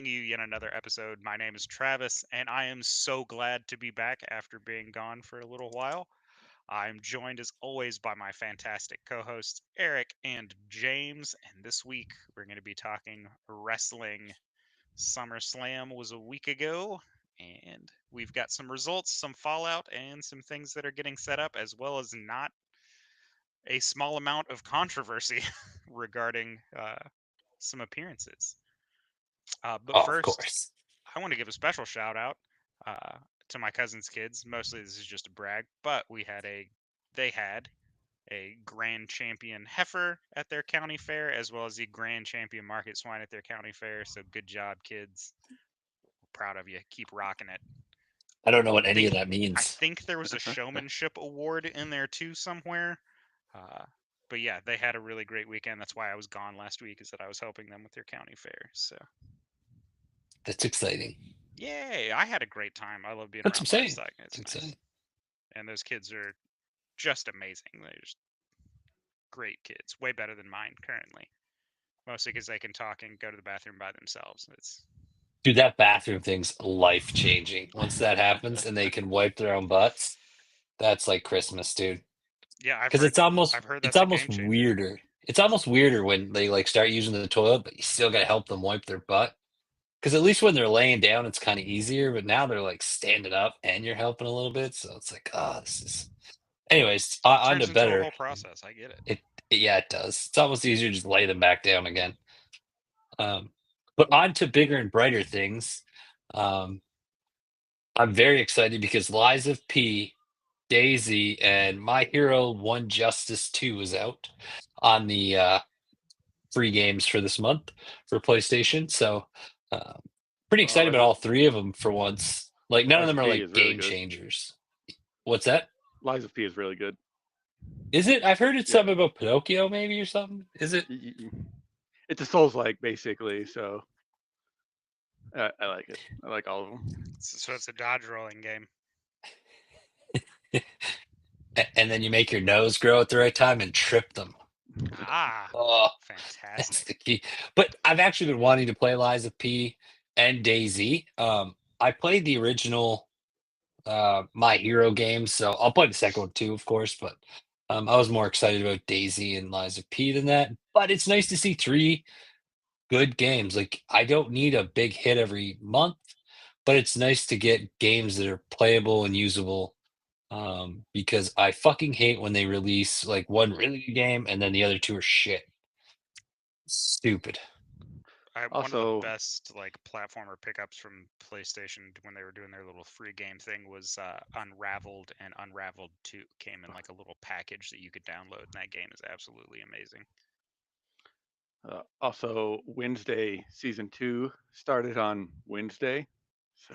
you yet another episode. My name is Travis, and I am so glad to be back after being gone for a little while. I'm joined as always by my fantastic co hosts, Eric and James. And this week we're going to be talking wrestling. SummerSlam was a week ago, and we've got some results, some fallout, and some things that are getting set up, as well as not a small amount of controversy regarding some appearances. But Oh, of first, course. I want to give a special shout out to my cousin's kids. Mostly, this is just a brag, but they had a grand champion heifer at their county fair, as well as a grand champion market swine at their county fair. So good job, kids! Proud of you. Keep rocking it. I don't know what I any of think that I means. think there was a showmanship award in there too somewhere. Uh, but yeah, they had a really great weekend. That's why I was gone last week, is that I was helping them with their county fair. So That's exciting. yay! I had a great time. I love being That's around exciting. livestock. That's It's nice, exciting. and those kids are just amazing. They're just great kids, way better than mine currently. Mostly because they can talk and go to the bathroom by themselves. It's Dude, that bathroom thing's life changing. Once that happens and they can wipe their own butts, that's like Christmas, dude. yeah, Because I've heard it's that's a almost game changer. weirder. It's almost weirder when they like start using the toilet, but you still gotta help them wipe their butt. Because at least when they're laying down, it's kind of easier. But now they're like standing up and you're helping a little bit, so it's like, oh, this is. Anyways, on to Turns into a better. whole process. I get it. Yeah, it does. It's almost easier to just lay them back down again. Um, but on to bigger and brighter things. Um, I'm very excited because Lies of P, Daisy, and My Hero One Justice 2 is out on the free games for this month for PlayStation. So, uh, pretty excited about Liza, all three of them for once. Like, none of Liza them are P like is really game good. changers. What's that? Liza P is really good. Is it? I've heard it's Yeah, something about Pinocchio, maybe, or something. Is it? it's a Souls like basically. So I like it. I like all of them. So it's a dodge rolling game. And then you make your nose grow at the right time and trip them. Ah, Oh, that's fantastic. the key. But I've actually been wanting to play Liza P and Daisy. I played the original My Hero games, so I'll play the second one too, of course. But I was more excited about Daisy and Liza P than that. But it's nice to see three good games. Like I don't need a big hit every month, but it's nice to get games that are playable and usable. Because I fucking hate when they release like one really good game and then the other two are shit. Stupid. One of the Also, best like platformer pickups from PlayStation when they were doing their little free game thing was Unraveled, and Unraveled 2 came in like a little package that you could download, and that game is absolutely amazing. Wednesday season 2 started on Wednesday. So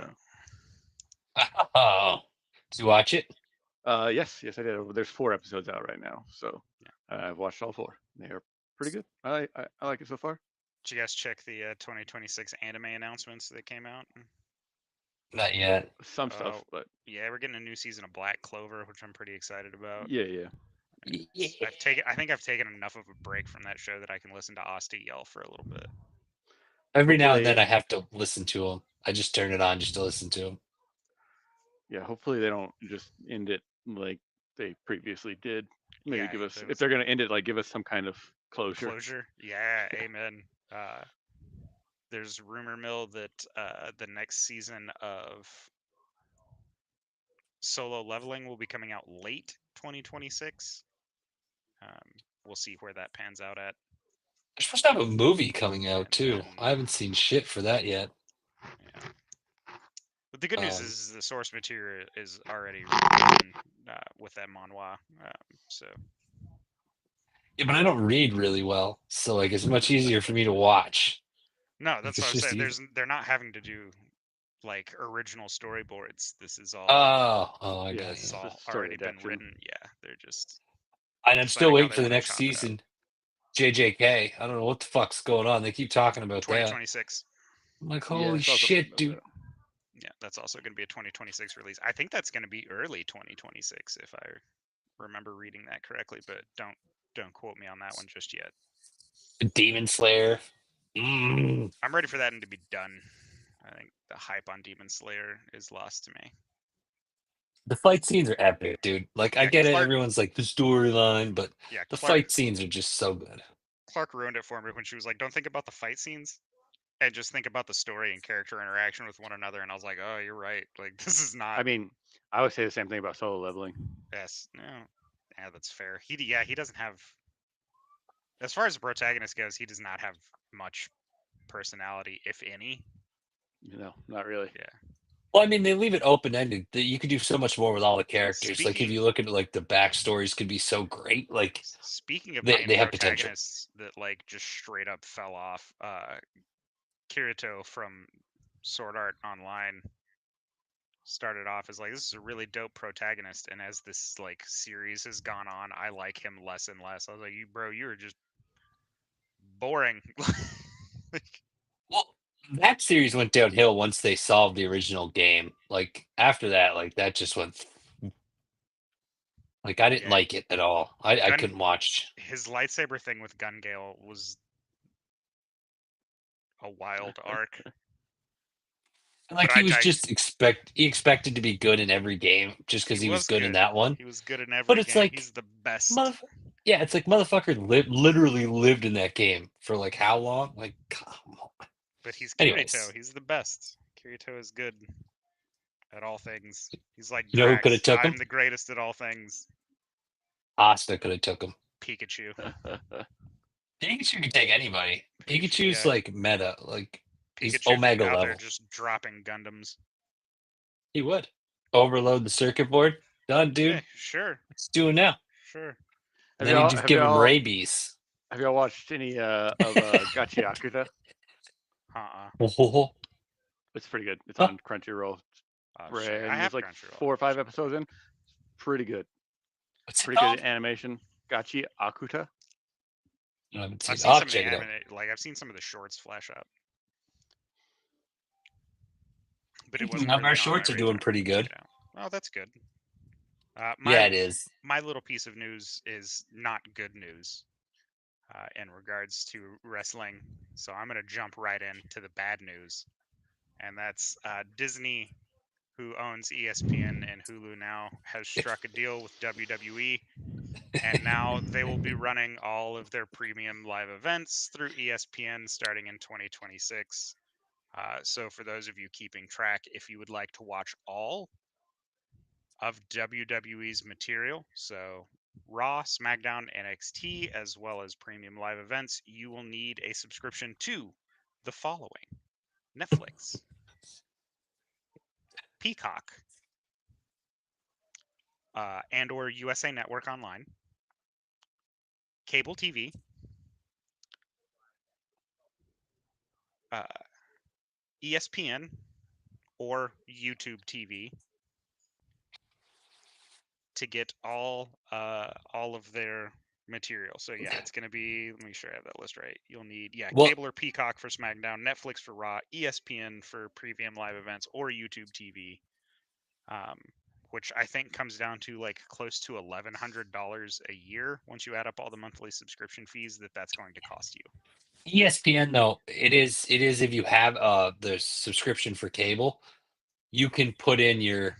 Oh, did you watch it? yes, I did. There's 4 episodes out right now. So Yeah. I've watched all 4. They are pretty good. I like it so far. Did you guys check the 2026 anime announcements that came out? Not yet. Some Uh, stuff, but yeah, we're getting a new season of Black Clover, which I'm pretty excited about. yeah. Yeah. I think I've taken enough of a break from that show that I can listen to Asti yell for a little bit. Every now and Hopefully, then I have to listen to them. I just turn it on just to listen to them. yeah. Hopefully they don't just end it like they previously did. Maybe Yeah, give us there if was they're going to end it, like give us some kind of closure. closure. Yeah, Yeah. amen. There's rumor mill that the next season of Solo Leveling will be coming out late 2026. We'll see where that pans out at. They're supposed to have a movie coming out And too. I then, haven't seen shit for that yet. yeah. But the good news Um, is the source material is already written with that manhwa. So yeah, but I don't read really well, so like it's much easier for me to watch. no, Like that's it's what I'm just saying. easy. They're not having to do like original storyboards. Oh, I Yeah, got This you. is it's all just story already been adaptation. written. Yeah, they're just And I'm still deciding how waiting they for the want to next chop it up. season. JJK. I don't know what the fuck's going on. They keep talking about that. 2026. I'm like, Yeah, I holy saw something shit, about dude. that. Yeah, that's also going to be a 2026 release. I think that's going to be early 2026 if I remember reading that correctly, but don't quote me on that one just yet. Demon Slayer. I'm ready for that to be done. I think the hype on Demon Slayer is lost to me. The fight scenes are epic, dude. Like, I Yeah, get it. Clark- Everyone's like the storyline, but Yeah, the Clark fight scenes are just so good. Clark ruined it for me when she was like, "Don't think about the fight scenes, and just think about the story and character interaction with one another." And I was like, "Oh, you're right. Like, this is not." I mean, I would say the same thing about Solo Leveling. Yes, no, yeah, that's fair. He doesn't have. As far as the protagonist goes, he does not have much personality, if any. Not really. Yeah. Well, I mean, they leave it open ended. You could do so much more with all the characters. Like, if Speaking you look at like the backstories, could be so great. Like, speaking of they main have potential. protagonists that like just straight up fell off, Kirito from Sword Art Online started off as like, this is a really dope protagonist, and as this like series has gone on, I like him less and less. I was like, you were just boring. Like, Well, that series went downhill once they solved the original game. Like, after that, like that just went. Like, I didn't yeah, like it at all. I Gun couldn't watch. his lightsaber thing with Gun Gale was a wild arc. Like, But he was just he expected to be good in every game just because he was good in that one. He was good in But every it's game. like, He's the best. yeah, it's like motherfucker literally lived in that game for like how long? Like, come on. But he's Kirito. Anyways, He's the best. Kirito is good at all things. He's like you know who could have Drax. took him? I'm the greatest at all things. Asta could have took him. Pikachu. Pikachu could take anybody. Pikachu's yeah. like meta, like he's Pikachu Omega out there level. just dropping Gundams. He would overload the circuit board. Done, dude. Yeah, sure, Let's do it now. sure. And then you just give him rabies. Have y'all watched any of Gachi Akuta? Oh, It's pretty good. It's Huh? on Crunchyroll. Sure. I And have there's like Crunchyroll. 4 or 5 episodes in. Pretty good. what's it Pretty called? good animation. Gachi Akuta. I haven't seen I've it. seen I'll some of the check it out. anime, like I've seen some of the shorts flash up. But it wasn't Now really our on shorts my are doing radar. pretty good. Oh, that's good. Yeah, it is. My little piece of news is not good news in regards to wrestling. So I'm going to jump right into the bad news. And that's Disney, who owns ESPN and Hulu now, has struck a deal with WWE. And now they will be running all of their premium live events through ESPN starting in 2026. So for those of you keeping track, if you would like to watch all of WWE's material, so Raw, SmackDown, NXT, as well as premium live events, you will need a subscription to the following: Netflix, Peacock, and/or USA Network Online, cable TV, ESPN, or YouTube TV to get all of their material. So yeah, it's gonna be. Let me sure I have that list right. You'll need cable or Peacock for SmackDown, Netflix for Raw, ESPN for premium live events, or YouTube TV, which I think comes down to like close to $1,100 a year once you add up all the monthly subscription fees that's going to cost you. ESPN though, it is if you have the subscription for cable, you can put in your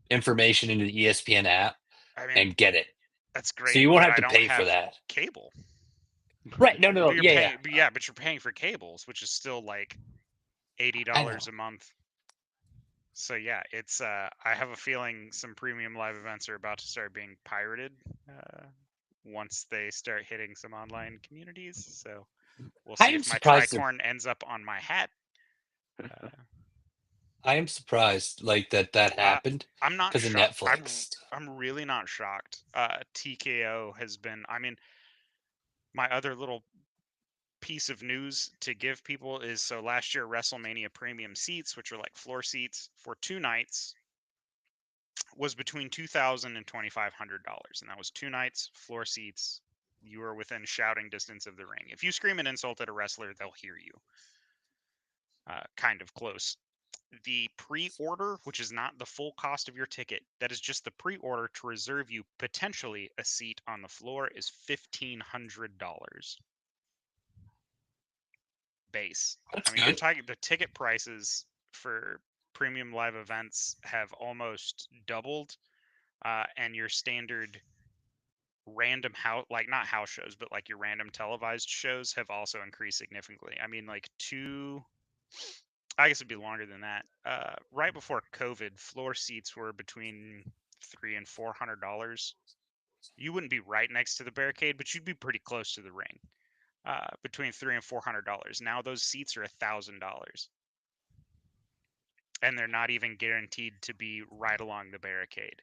information into the ESPN app and get it. That's great. So you won't but have to I don't pay have for that. cable. Right. No, But you're yeah, paying, but you're paying for cables, which is still like $80 a month. So yeah, it's I have a feeling some premium live events are about to start being pirated once they start hitting some online communities. So we'll see if my tricorn ends up on my hat. I am surprised like that happened. I'm not because of shocked. Netflix. I'm really not shocked. TKO has been. I mean, my other little piece of news to give people is so last year WrestleMania premium seats, which are like floor seats for 2 nights, was between $2,000 and $2,500, and that was 2 nights, floor seats. You were within shouting distance of the ring. If you scream an insult at a wrestler, they'll hear you. Kind of close. The pre-order, which is not the full cost of your ticket, that is just the pre-order to reserve you potentially a seat on the floor, is $1,500. base. That's I mean, you're good. talking the ticket prices for premium live events have almost doubled, and your standard random house, like not house shows, but like your random televised shows have also increased significantly. I mean, like I guess it'd be longer than that. Right before COVID, floor seats were between $300 and $400. You wouldn't be right next to the barricade, but you'd be pretty close to the ring. Between $300 and $400. Now those seats are $1,000, and they're not even guaranteed to be right along the barricade.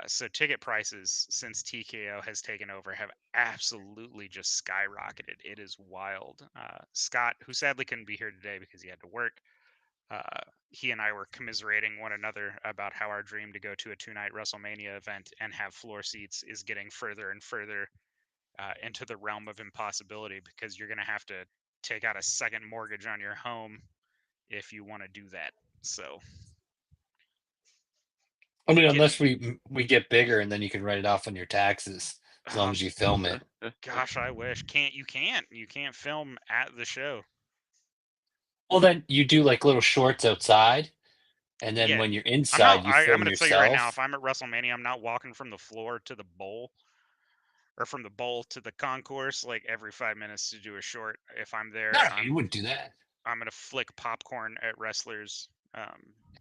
So ticket prices since TKO has taken over have absolutely just skyrocketed. It is wild. Scott, who sadly couldn't be here today because he had to work, he and I were commiserating one another about how our dream to go to a 2-night WrestleMania event and have floor seats is getting further and further into the realm of impossibility, because you're going to have to take out a second mortgage on your home if you want to do that. So, I mean, unless we get bigger and then you can write it off on your taxes as long um, as you film it. gosh, I wish. You can't film at the show. Well, then you do like little shorts outside, and then Yeah, when you're inside, you I'm film going to tell you right now, if yourself. I'm at WrestleMania, I'm not walking from the floor to the bowl, or from the bowl to the concourse like every 5 minutes to do a short. If I'm there, No, you wouldn't do that. I'm gonna flick popcorn at wrestlers,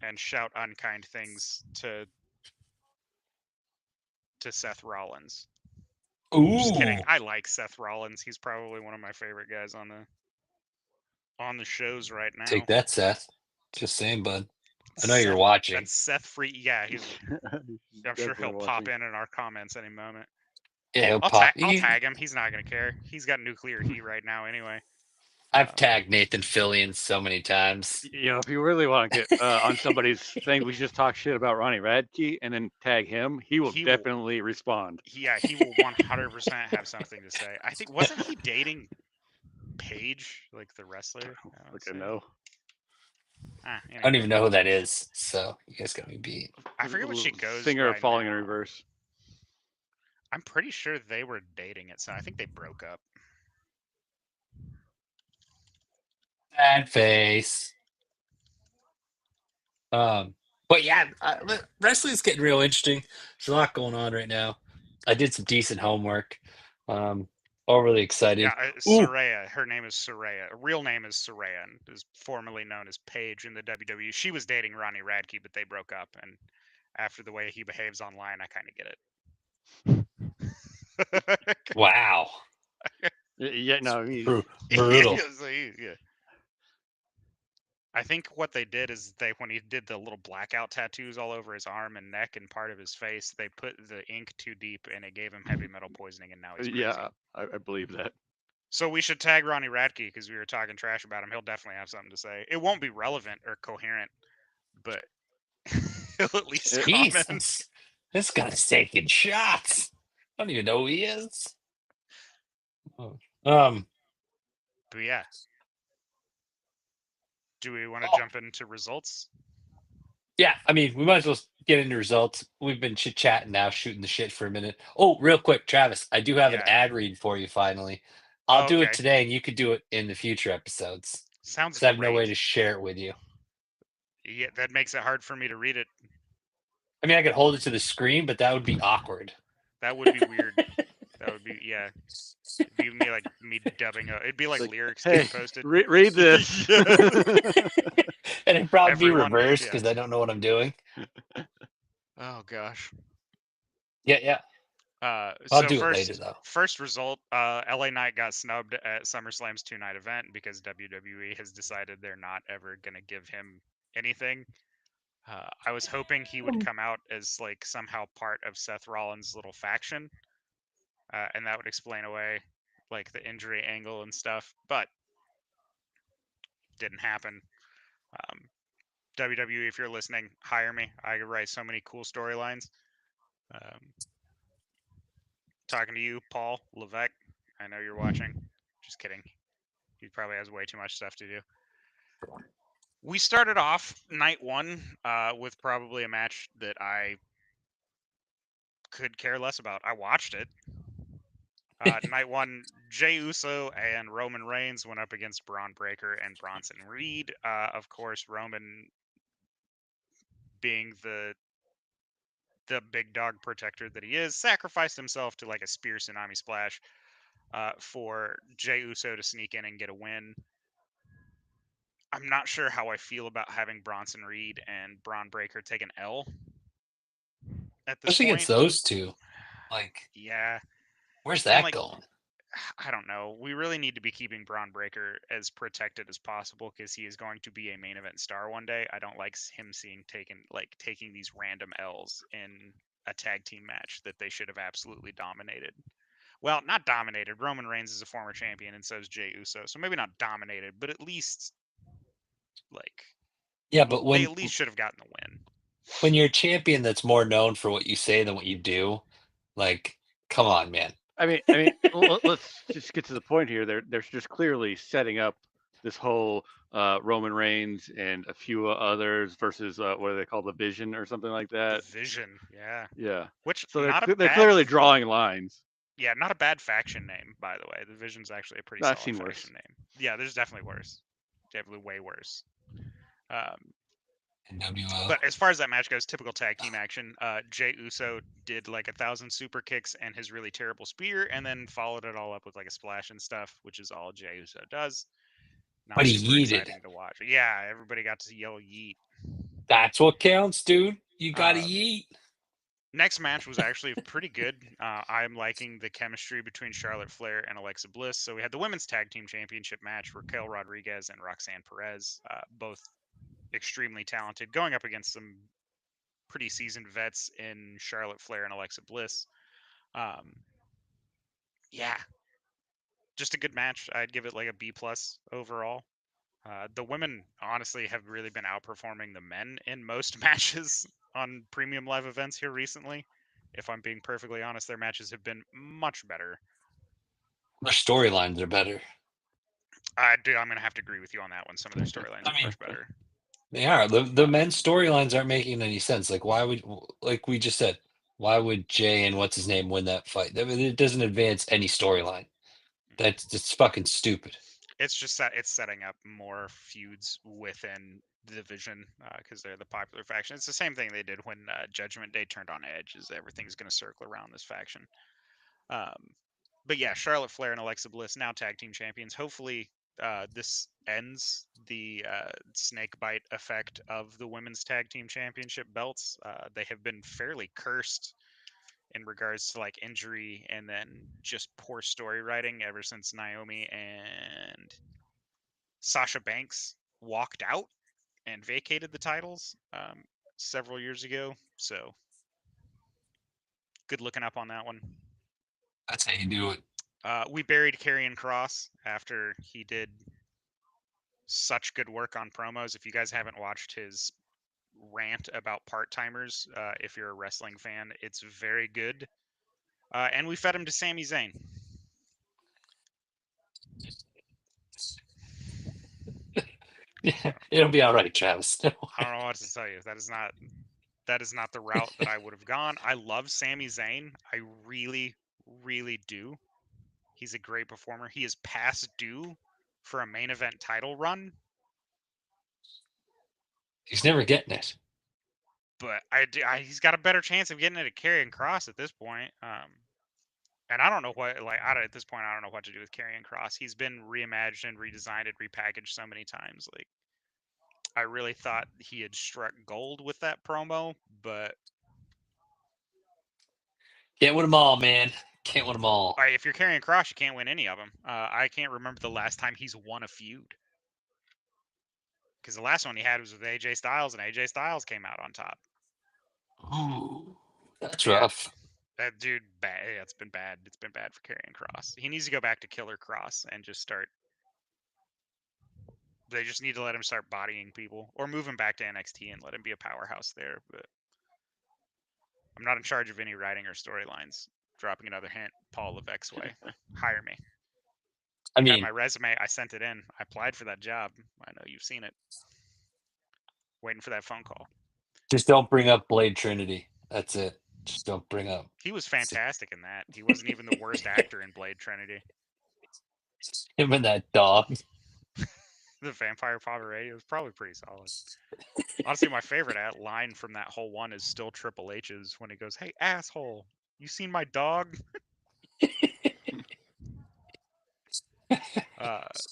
and shout unkind things to Seth Rollins. Just kidding. Ooh, I like Seth Rollins. He's probably one of my favorite guys on the shows right now. take that, Seth. Just saying, bud. I know Seth, you're watching. that's Seth Free. Yeah, I'm sure he'll Definitely pop watching. in our comments any moment. Yeah, he'll I'll pop. tag him. He's not gonna care. He's got nuclear heat right now anyway. I've tagged Nathan Fillion so many times. You know, if you really want to get on somebody's thing, we should just talk shit about Ronnie Radke and then tag him. He will definitely respond. Yeah, he will 100% have something to say. I think, wasn't he dating Paige, like the wrestler? Look, no. I don't even know who that is, so you guys got me beat. I forget what she goes Singer by Falling now. in Reverse. I'm pretty sure they were dating at some. I think they broke up. Bad face. But yeah, wrestling's getting real interesting. There's a lot going on right now. I did some decent homework. Overly excited. Yeah, Saraya. Her name is Saraya. Her real name is Saraya, and is formerly known as Paige in the WWE. She was dating Ronnie Radke, but they broke up. And after the way he behaves online, I kind of get it. Wow. Yeah, no, brutal. Yeah. I think what they did is when he did the little blackout tattoos all over his arm and neck and part of his face, they put the ink too deep and it gave him heavy metal poisoning, and now he's crazy. Yeah, I believe that. So we should tag Ronnie Radke because we were talking trash about him. He'll definitely have something to say. It won't be relevant or coherent, but he'll at least comment. Jesus. This guy's taking shots. I don't even know who he is. But yeah. Do we want to jump into results? Yeah, I mean, we might as well get into results. We've been chit-chatting now, shooting the shit for a minute. Oh, real quick, Travis, I do have an ad read for you finally. I'll do it today, and you could do it in the future episodes. Sounds great. I have no way to share it with you. Yeah, that makes it hard for me to read it. I mean, I could hold it to the screen, but that would be awkward. That would be weird. That would be, yeah. It'd be me dubbing. It'd be like lyrics hey, getting posted. Read this. And it'd probably be reversed because I don't know what I'm doing. Oh gosh. Yeah. I'll do it later though. First result: LA Knight got snubbed at SummerSlam's 2-night event because WWE has decided they're not ever gonna give him anything. I was hoping he would come out as like somehow part of Seth Rollins' little faction, and that would explain away like the injury angle and stuff, but didn't happen. WWE, if you're listening, hire me. I could write so many cool storylines. Talking to you, Paul Levesque. I know you're watching. Just kidding. He probably has way too much stuff to do. We started off night one with probably a match that I could care less about. I watched it. Night one, Jey Uso and Roman Reigns went up against Braun Breaker and Bronson Reed. Of course, Roman, being the big dog protector that he is, sacrificed himself to like a spear tsunami splash for Jey Uso to sneak in and get a win. I'm not sure how I feel about having Bronson Reed and Braun Breaker take an L at this Especially point. against those two. Like, Yeah, where's and that like, going? I don't know. We really need to be keeping Braun Breaker as protected as possible because he is going to be a main event star one day. I don't like him taking these random L's in a tag team match that they should have absolutely dominated. Well, not dominated. Roman Reigns is a former champion, and so is Jey Uso. So maybe not dominated, but at least like Yeah, but they at least should have gotten the win. when you're a champion that's more known for what you say than what you do, like, come on, man. I mean, let's just get to the point here. There's just clearly setting up this whole Roman Reigns and a few others versus what do they call the Vision or something like The that? Vision, yeah. Yeah. Which So not a they're bad clearly drawing lines. Yeah, not a bad faction name, by the way. The Vision's actually a pretty I've solid seen worse. faction name. Yeah, there's definitely worse. Definitely way worse. NWO. But as far as that match goes, typical tag team action. Jey Uso did like 1,000 super kicks and his really terrible spear, and then followed it all up with like a splash and stuff, which is all Jey Uso does. Not But he super yeeted. exciting to watch. Yeah, everybody got to yell yeet. That's what counts, dude. You gotta yeet. Next match was actually pretty good. I'm liking the chemistry between Charlotte Flair and Alexa Bliss. So we had the women's tag team championship match, Raquel Rodriguez and Roxanne Perez, both extremely talented, going up against some pretty seasoned vets in Charlotte Flair and Alexa Bliss. Yeah, just a good match. I'd give it like a B plus overall. The women honestly have really been outperforming the men in most matches on premium live events here recently. If I'm being perfectly honest, their matches have been much better. Their storylines are better. Dude, I'm gonna have to agree with you on that one. Some of their storylines are much better. They are. The men's storylines aren't making any sense. Like, why would, like we just said, why would Jay and what's his name win that fight? I mean, it doesn't advance any storyline. That's just fucking stupid. It's just it's setting up more feuds within the division because they're the popular faction. It's the same thing they did when Judgment Day turned on Edge. Is everything's gonna circle around this faction. But yeah, Charlotte Flair and Alexa Bliss now tag team champions. Hopefully, this ends the snake bite effect of the women's tag team championship belts. They have been fairly cursed in regards to like injury and then just poor story writing ever since Naomi and Sasha Banks walked out and vacated the titles several years ago. So good looking up on that one. That's how you do it. We buried Karrion Kross after he did such good work on promos. If you guys haven't watched his rant about part-timers, if you're a wrestling fan, it's very good. And we fed him to Sami Zayn. Yeah, it'll be all right, Travis. I don't know what to tell you. That is not the route that I would have gone. I love Sami Zayn. I really, really do. He's a great performer. He is past due for a main event title run. He's never getting it. But he's got a better chance of getting it at Karrion Kross at this point. And I don't know what, at this point, I don't know what to do with Karrion Kross. He's been reimagined, redesigned, and repackaged so many times. Like, I really thought he had struck gold with that promo, but Can't win them all, man. Can't win them all. if you're Karrion Kross, you can't win any of them. I can't remember the last time he's won a feud. Because the last one he had was with AJ Styles, and AJ Styles came out on top. Ooh, that's rough. That dude, bad. Yeah, it's been bad. It's been bad for Karrion Kross. He needs to go back to Killer Kross and just start. They just need to let him start bodying people, or move him back to NXT and let him be a powerhouse there. But I'm not in charge of any writing or storylines. Dropping another hint, Paul Levesque way. Hire me. I Had mean, my resume. I sent it in. I applied for that job. I know you've seen it. Waiting for that phone call. just don't bring up Blade Trinity. That's it. Just don't bring up He was fantastic in that. He wasn't even the worst actor in Blade Trinity. him and that dog. The Vampire Pomeranian was probably pretty solid. Honestly, my favorite line from that whole one is still Triple H's when he goes, "Hey, asshole, you seen my dog?"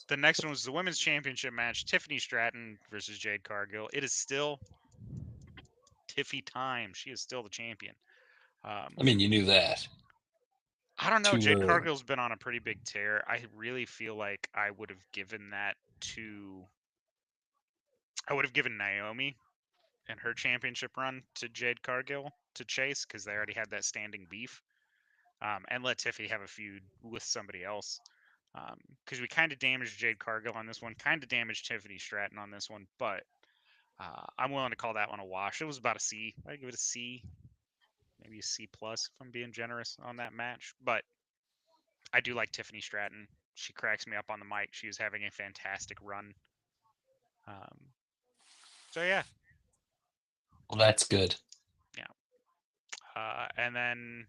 The next one was the women's championship match: Tiffany Stratton versus Jade Cargill. It is still Tiffy time. She is still the champion. I mean, you knew that. I don't know. Too Jade early. Cargill's been on a pretty big tear. I really feel like I would have given Naomi and her championship run to Jade Cargill to chase because they already had that standing beef, and let Tiffy have a feud with somebody else. Because we kind of damaged Jade Cargill on this one, kind of damaged Tiffany Stratton on this one, but I'm willing to call that one a wash. It was about a C. I give it a C, maybe a C plus if I'm being generous on that match. But I do like Tiffany Stratton. She cracks me up on the mic. She is having a fantastic run. So yeah. Well, that's good. Yeah. And then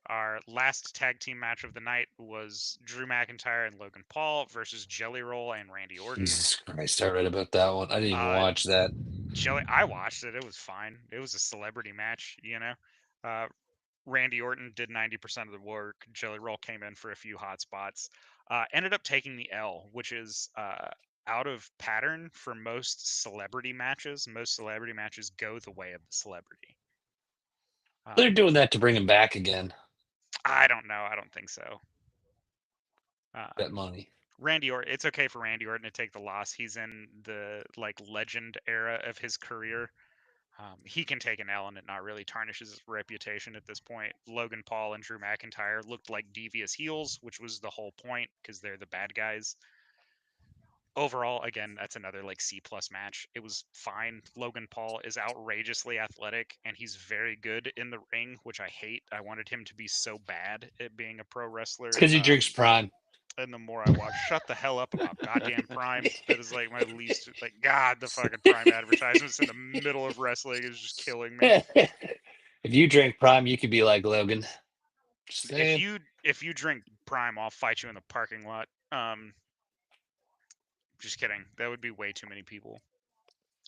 our last tag team match of the night was Drew McIntyre and Logan Paul versus Jelly Roll and Randy Orton. Jesus Christ, I read about that one. I didn't even watch that. I watched it. It was fine. It was a celebrity match, you know. Randy Orton did 90% of the work. Jelly Roll came in for a few hot spots. Ended up taking the L, which is out of pattern for most celebrity matches. Most celebrity matches go the way of the celebrity. They're doing that to bring him back again. I don't know. I don't think so. Bet money. Randy Orton. It's okay for Randy Orton to take the loss. He's in the legend era of his career. He can take an L and it not really tarnishes his reputation at this point. Logan Paul and Drew McIntyre looked like devious heels, which was the whole point because they're the bad guys. Overall, again, that's another C plus match. It was fine. Logan Paul is outrageously athletic and he's very good in the ring, which I hate. I wanted him to be so bad at being a pro wrestler. It's because he drinks Prime. And the more I watch, shut the hell up about goddamn Prime. That is my least, God, the fucking Prime advertisements in the middle of wrestling is just killing me. If you drink Prime, you could be like Logan. If you drink Prime, I'll fight you in the parking lot. Just kidding. That would be way too many people.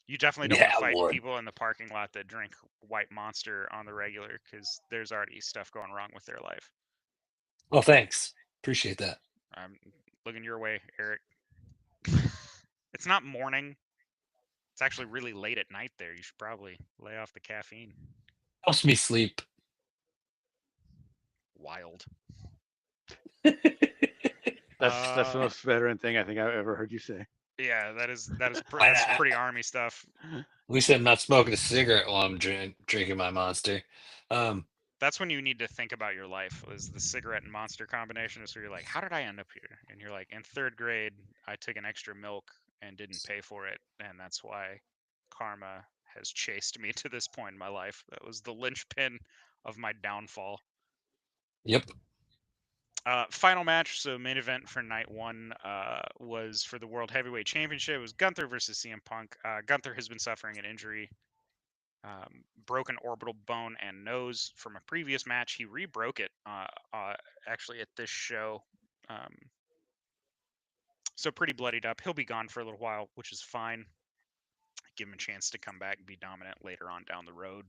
You definitely don't want to fight people in the parking lot that drink White Monster on the regular because there's already stuff going wrong with their life. Well, thanks. Appreciate that. I'm looking your way, Eric. It's not morning. It's actually really late at night there. You should probably lay off the caffeine. Helps me sleep. Wild. That's the most veteran thing I think I've ever heard you say. Yeah, that's pretty army stuff. At least I'm not smoking a cigarette while I'm drinking my Monster. That's when you need to think about your life. Is the cigarette and Monster combination? Is where you're like, how did I end up here? And you're like, in third grade, I took an extra milk and didn't pay for it, and that's why karma has chased me to this point in my life. That was the linchpin of my downfall. Yep. Final match, so main event for night one was for the World Heavyweight Championship. It was Gunther versus CM Punk. Gunther has been suffering an injury, broken orbital bone and nose from a previous match. He re-broke it actually at this show. So pretty bloodied up. He'll be gone for a little while, which is fine. Give him a chance to come back and be dominant later on down the road.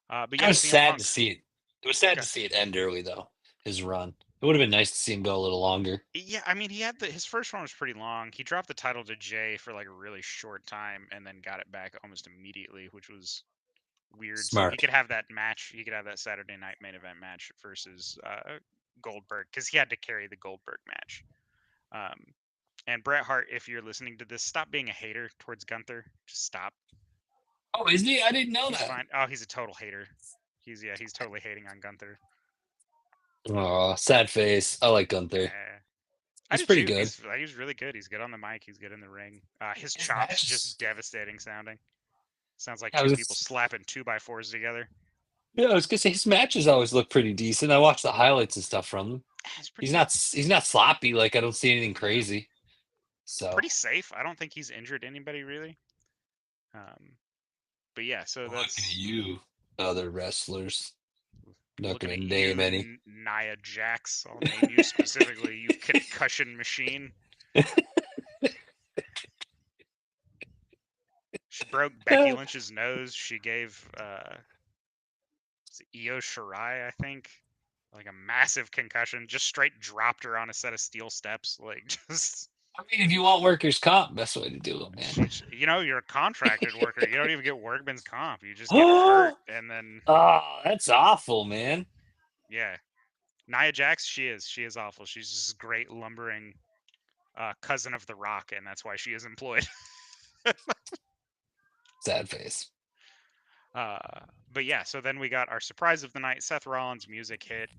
But yeah, it was sad to see it. It was sad to see it end early, though. His run. It would have been nice to see him go a little longer. Yeah, I mean, he had his first run was pretty long. He dropped the title to Jay for a really short time, and then got it back almost immediately, which was weird. Smart. So he could have that match. He could have that Saturday night main event match versus Goldberg because he had to carry the Goldberg match. And Bret Hart, if you're listening to this, stop being a hater towards Gunther. Just stop. Oh, is he? I didn't know he's that. Fine. Oh, he's a total hater. He's totally hating on Gunther. Oh, sad face. I like Gunther. Yeah. He's pretty good. He's really good. He's good on the mic. He's good in the ring. His chops just devastating sounding. Sounds like two people slapping 2x4s together. Yeah, I was gonna say his matches always look pretty decent. I watch the highlights and stuff from them. He's not sloppy. I don't see anything crazy. So pretty safe. I don't think he's injured anybody really. But yeah, so that's you. other wrestlers. Not Looking going at to name you, any. Nia Jax. I'll name you specifically. You concussion machine. She broke Becky Lynch's nose. She gave Io Shirai, I think, like a massive concussion. Just straight dropped her on a set of steel steps. Like just. I mean, if you want workers' comp, best way to do it, man. You're a contracted worker. You don't even get workman's comp. You just get hurt, and then Oh, that's awful, man. yeah, Nia Jax, she is awful. She's just a great lumbering cousin of The Rock, and that's why she is employed. Sad face. But yeah, so then we got our surprise of the night. Seth Rollins' music hit.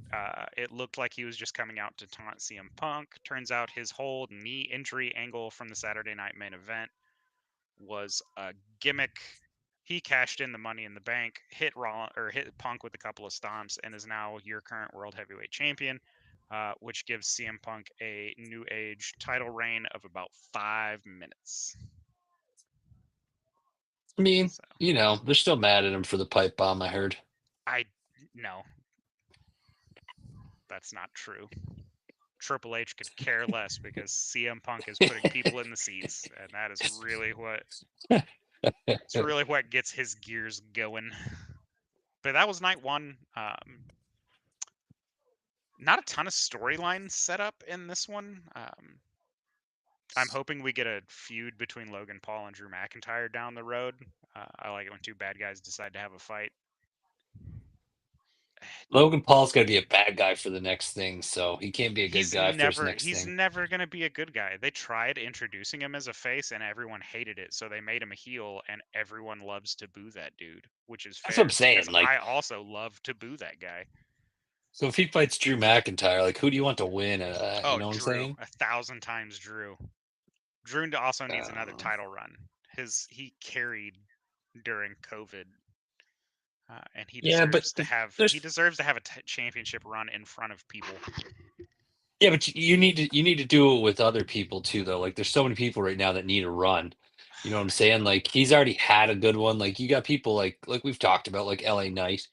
It looked like he was just coming out to taunt CM Punk. Turns out his whole knee injury angle from the Saturday Night Main Event was a gimmick. He cashed in the Money in the Bank, hit Punk with a couple of stomps, and is now your current World Heavyweight Champion, which gives CM Punk a New Age title reign of about 5 minutes. I mean, they're still mad at him for the pipe bomb, I heard. No. That's not true. Triple H could care less because CM Punk is putting people in the seats, and that is really what gets his gears going. But that was night one. Not a ton of storylines set up in this one. I'm hoping we get a feud between Logan Paul and Drew McIntyre down the road. I like it when two bad guys decide to have a fight. Logan Paul's got to be a bad guy for the next thing, so he can't be a good guy for his next He's thing. never going to be a good guy. They tried introducing him as a face, and everyone hated it, so they made him a heel, and everyone loves to boo that dude, which is fair. That's what I'm saying. Like, I also love to boo that guy. So if he fights Drew McIntyre, like, who do you want to win? You know what I'm saying? 1,000 times Drew. Drew also needs another title run. He carried during COVID. And he deserves to have a championship run in front of people. Yeah, but you need to do it with other people too, though. Like, there's so many people right now that need a run. You know what I'm saying? Like, he's already had a good one. Like, you got people like we've talked about, like LA Knight.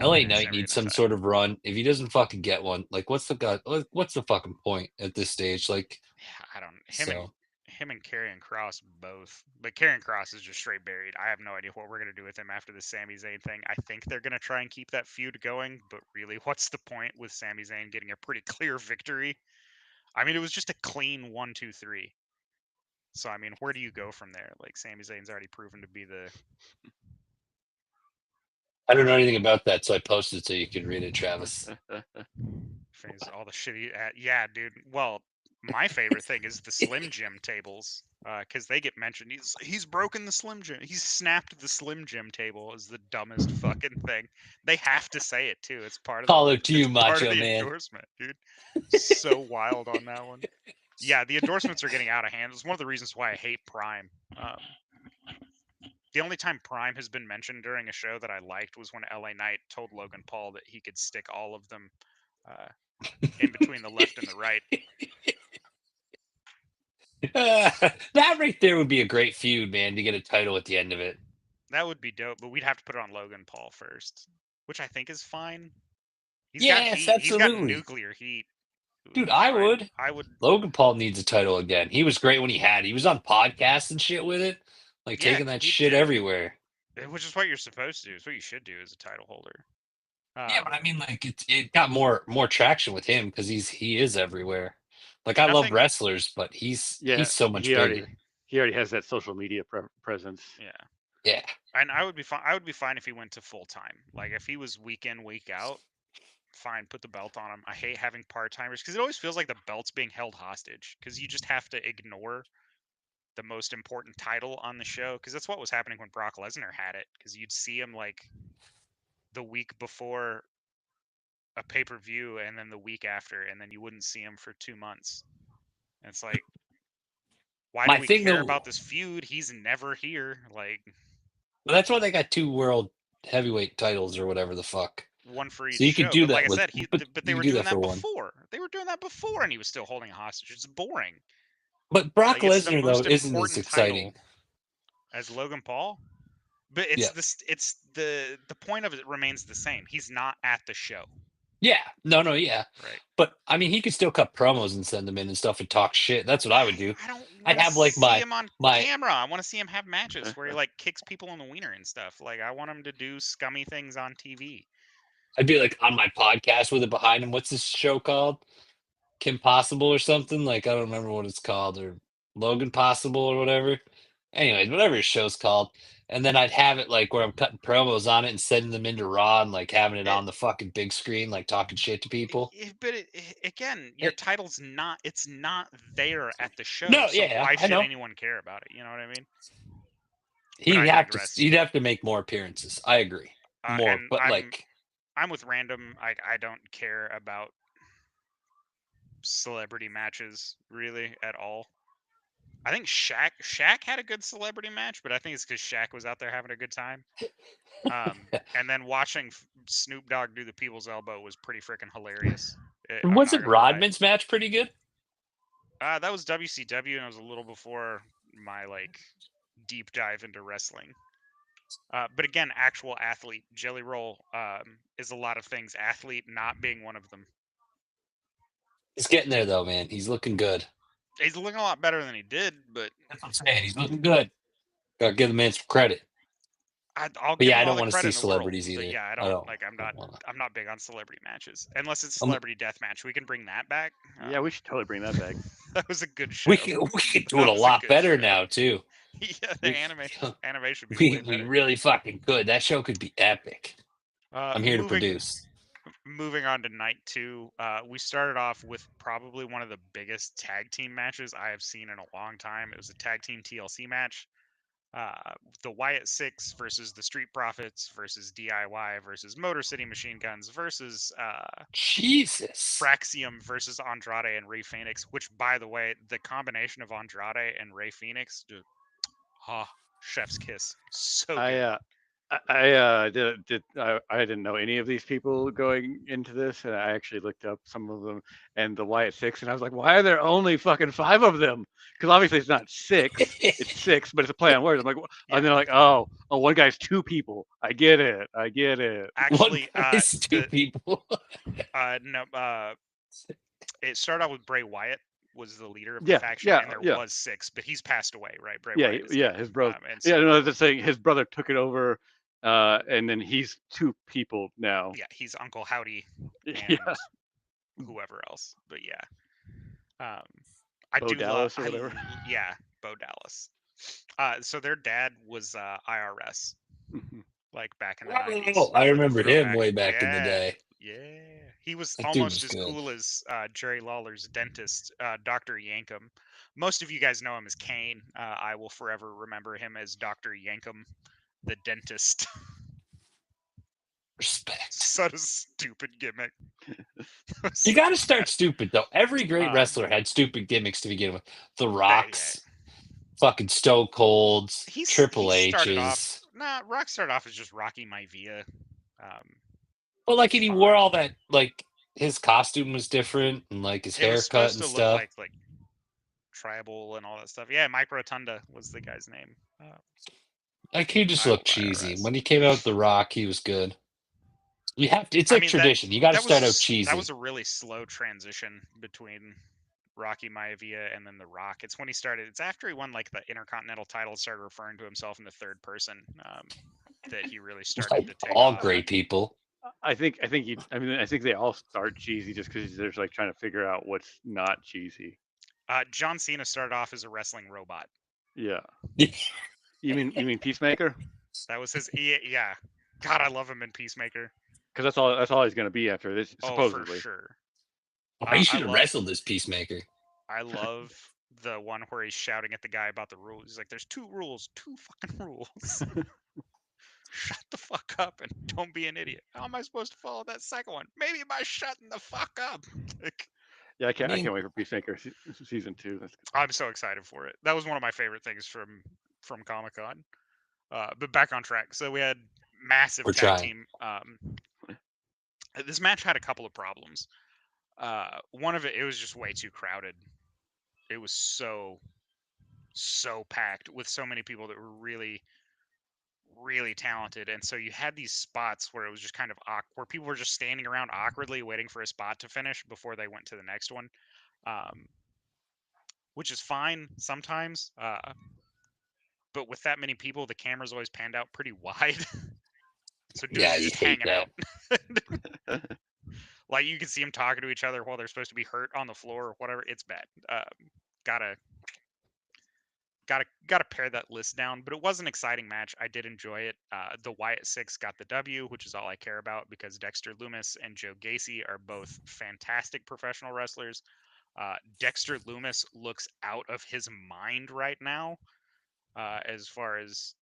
LA Knight needs some sort of run. If he doesn't fucking get one, like, what's the fucking point at this stage? Like, I don't. Him and Karrion Kross both, but Karrion Kross is just straight buried. I have no idea what we're gonna do with him after the Sami Zayn thing. I think they're gonna try and keep that feud going, but really, what's the point with Sami Zayn getting a pretty clear victory? I mean, it was just a clean 1-2-3. So I mean, where do you go from there? Like, Sami Zayn's already proven to be the. I don't know anything about that, so I posted it so you could read it, Travis. All the shitty. Yeah, dude. Well, my favorite thing is the Slim Jim tables, because they get mentioned. He's broken the Slim Jim. He's snapped the Slim Jim table. Is the dumbest fucking thing. They have to say it too. It's part of Call it to you, Macho Man. Endorsement, dude. So wild on that one. Yeah, the endorsements are getting out of hand. It's one of the reasons why I hate Prime. The only time Prime has been mentioned during a show that I liked was when LA Knight told Logan Paul that he could stick all of them in between the left and the right. That right there would be a great feud, man, to get a title at the end of it. That would be dope, but we'd have to put it on Logan Paul first, which I think is fine. Yes, absolutely. He's got nuclear heat. Dude, I would. Logan Paul needs a title again. He was great when he had it. He was on podcasts and shit with it, like taking that shit everywhere. Which is what you're supposed to do. It's what you should do as a title holder. Yeah, but I mean, like, it got more traction with him because he is everywhere. Like, I love wrestlers, but he's so much bigger. He already has that social media presence. Yeah. And I would be fine if he went to full time. Like, if he was week in, week out, fine, put the belt on him. I hate having part-timers because it always feels like the belt's being held hostage because you just have to ignore the most important title on the show, because that's what was happening when Brock Lesnar had it, because you'd see him like the week before a pay-per-view and then the week after, and then you wouldn't see him for 2 months. And it's like, why do we care about this feud? He's never here. Like, well, that's why they got 2 world heavyweight titles or whatever the fuck. One for each. So you could do that. Like I said, but they were doing that before. They were doing that before, and he was still holding a hostage. It's boring. But Brock Lesnar, though, isn't as exciting as Logan Paul. But it's Yeah. this. It's the point of it remains the same. He's not at the show, Yeah. No, yeah. right? But I mean, he could still cut promos and send them in and stuff and talk shit. That's what I would do. I don't I'd want to have like see him on my camera. I want to see him have matches where he like kicks people in the wiener and stuff. Like I want him to do scummy things on TV. I'd be like on my podcast with it behind him. What's this show called? Kim Possible or something? Like I don't remember what it's called, or Logan Possible or whatever. Anyways, whatever his show's called. And then I'd have it like where I'm cutting promos on it and sending them into Raw and like having it It, on the fucking big screen, like talking shit to people. but again, your title's not. It's not there at the show. No, So yeah, why I should know. anyone care about it? You know what I mean? But I digress. He'd have to make more appearances. I agree. More, And but like I'm with Random. I don't care about celebrity matches really at all. I think Shaq had a good celebrity match, but I think it's because Shaq was out there having a good time. And then watching Snoop Dogg do the People's Elbow was pretty freaking hilarious. I'm wasn't not gonna lie. Rodman's match pretty good? That was WCW, and it was a little before my like deep dive into wrestling. But again, actual athlete. Jelly Roll is a lot of things. Athlete not being one of them. He's getting there though, man. He's looking good. He's looking a lot better than he did, but That's what I'm saying. He's looking good. Gotta give the man some credit. I'll But give yeah, I him all don't the want to credit see in the world. celebrities But either. yeah, I don't like. I'm not big on celebrity matches unless it's celebrity death match. We can bring that back. Yeah, we should totally bring that back. That was a good show. We can do it That a was lot good better show. now too. Yeah, the animation would be way We better. really fucking could. That show could be epic. I'm here to produce. Moving on to night 2, we started off with probably one of the biggest tag team matches I have seen in a long time. It was a tag team TLC match. The Wyatt Six versus the Street Profits versus DIY versus Motor City Machine Guns versus Jesus. Fraxium versus Andrade and Ray Phoenix. Which, by the way, the combination of Andrade and Ray Phoenix, chef's kiss. So good. I didn't know any of these people going into this, and I actually looked up some of them and the Wyatt Six, and I was like, why are there only fucking 5 of them? Because obviously it's not 6, it's 6, but it's a play on words. I'm like, and they're like, oh, one guy's 2 people. I get it. Actually, it's 2 people. No, it started out with Bray Wyatt was the leader of the faction, and there was 6, but he's passed away, right? Bray Wyatt is dead. His brother. No, that's saying his brother took it over. And then he's 2 people now. Yeah, he's Uncle Howdy and whoever else. But yeah, I Bo do Dallas love. or whatever. Yeah, Bo Dallas. So their dad was IRS, like back in the 90s. I remember him way back in the day. Yeah, he was That almost was as cool as Jerry Lawler's dentist, Dr. Yankum. Most of you guys know him as Kane. I will forever remember him as Dr. Yankum, the dentist. Respect. Such a stupid gimmick. You got to start stupid though. Every great wrestler had stupid gimmicks to begin with. The Rocks, fucking Stone Colds, Triple H's. Rock started off as just Rocky Maivia. But like, he wore all that, like his costume was different and like his haircut and stuff. Like tribal and all that stuff. Yeah, Mike Rotunda was the guy's name. Like he just looked cheesy. When he came out with The Rock, he was good. You have to. It's like tradition. You got to start out cheesy. That was a really slow transition between Rocky Maivia and then The Rock. It's when he started. It's after he won like the Intercontinental title, started referring to himself in the third person, that he really started to take all off. Great people. I think they all start cheesy just because they're like trying to figure out what's not cheesy. John Cena started off as a wrestling robot. Yeah. You mean Peacemaker? That was his. Yeah. God, I love him in Peacemaker. Because that's all he's gonna be after this, supposedly. For sure. He should have wrestled this Peacemaker. I love the one where he's shouting at the guy about the rules. He's like, "There's 2 rules, 2 fucking rules. Shut the fuck up and don't be an idiot. How am I supposed to follow that second one? Maybe by shutting the fuck up." Yeah, I can't wait for Peacemaker season 2. I'm so excited for it. That was one of my favorite things from Comic-Con. But back on track. So we had massive tag team. This match had a couple of problems. One of it was just way too crowded. It was so packed with so many people that were really, really talented, and so you had these spots where it was just kind of where people were just standing around awkwardly waiting for a spot to finish before they went to the next one, which is fine sometimes. But with that many people, the camera's always panned out pretty wide. So dudes Yeah, are you just hate hanging that. out. Like you can see them talking to each other while they're supposed to be hurt on the floor or whatever. It's bad. Gotta pare that list down. But it was an exciting match. I did enjoy it. The Wyatt Six got the W, which is all I care about because Dexter Loomis and Joe Gacy are both fantastic professional wrestlers. Dexter Loomis looks out of his mind right now, as far as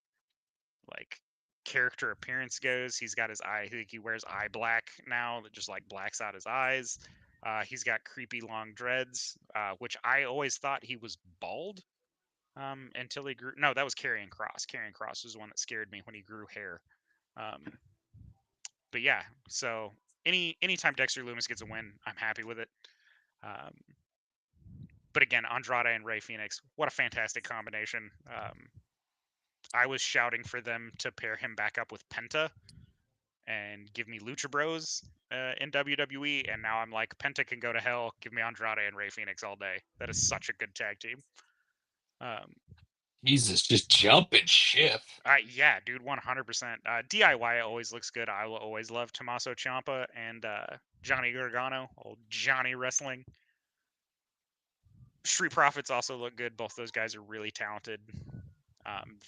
like character appearance goes. He's got his eye. I think he wears eye black now that just like blacks out his eyes. He's got creepy long dreads, which I always thought he was bald until he grew. No, that was Karrion Kross. Karrion Kross was the one that scared me when he grew hair. Um, but yeah, so anytime Dexter Loomis gets a win, I'm happy with it. Um, but again, Andrade and Rey Fenix, what a fantastic combination. I was shouting for them to pair him back up with Penta and give me Lucha Bros in WWE, and now I'm like, Penta can go to hell. Give me Andrade and Rey Fenix all day. That is such a good tag team. Jesus, just jumping ship. Yeah, dude, 100%. DIY always looks good. I will always love Tommaso Ciampa and Johnny Gargano, old Johnny Wrestling. Street Profits also look good. Both those guys are really talented.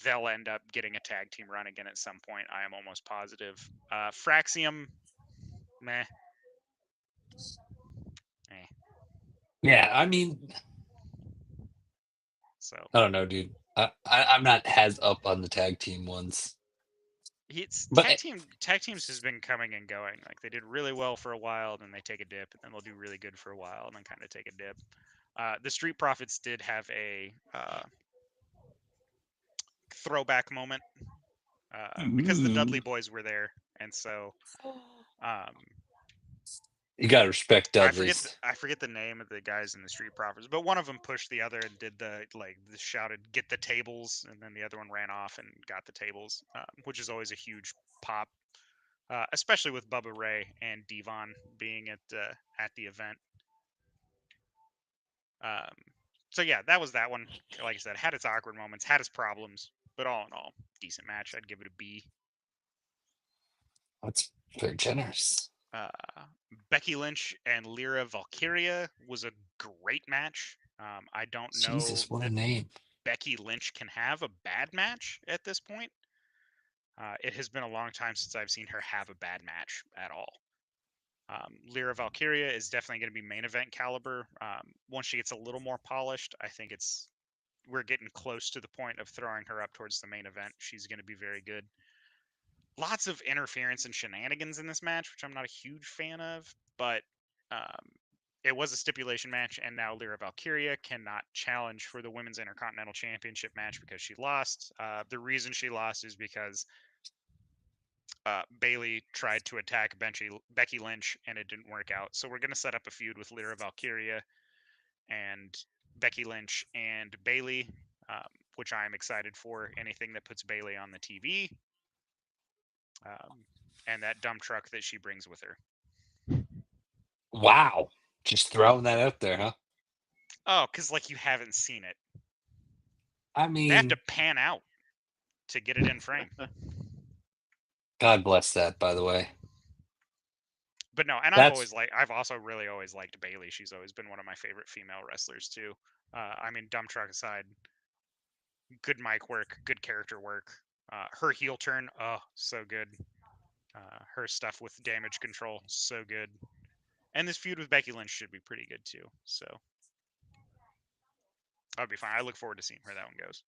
They'll end up getting a tag team run again at some point. I am almost positive. Fraxium, meh. Eh. Yeah, I mean, So I don't know, dude. I'm not as up on the tag team ones, it's but tag teams has been coming and going. Like they did really well for a while, then they take a dip, and then they'll do really good for a while, and then kind of take a dip. The Street Profits did have a throwback moment because the Dudley Boys were there, and so you gotta respect Dudley's. I forget the name of the guys in the Street Profits, but one of them pushed the other and did the shouted "Get the tables," and then the other one ran off and got the tables, which is always a huge pop, especially with Bubba Ray and Devon being at the event. So yeah, that was that one. Like I said, had its awkward moments, had its problems, but all in all, decent match. I'd give it a B. That's very generous. Becky Lynch and Lyra Valkyria was a great match. I don't know Jesus, what a that name. Becky Lynch can have a bad match at this point. It has been a long time since I've seen her have a bad match at all. Lyra Valkyria is definitely going to be main event caliber. Once she gets a little more polished, I think we're getting close to the point of throwing her up towards the main event. She's going to be very good. Lots of interference and shenanigans in this match, which I'm not a huge fan of, but it was a stipulation match, and now Lyra Valkyria cannot challenge for the Women's Intercontinental Championship match because she lost. The reason she lost is because Bayley tried to attack Becky Lynch, and it didn't work out. So we're going to set up a feud with Lyra Valkyria and Becky Lynch and Bayley, which I'm excited for. Anything that puts Bayley on the TV. And that dump truck that she brings with her. Wow. Just throwing that out there, huh? Oh, because like you haven't seen it. I mean, they have to pan out to get it in frame. God bless that, by the way. But no, and I've also really always liked Bayley. She's always been one of my favorite female wrestlers too. I mean, dump truck aside, good mic work, good character work. Her heel turn, oh, so good. Her stuff with damage control, so good. And this feud with Becky Lynch should be pretty good too. So I'll be fine. I look forward to seeing where that one goes.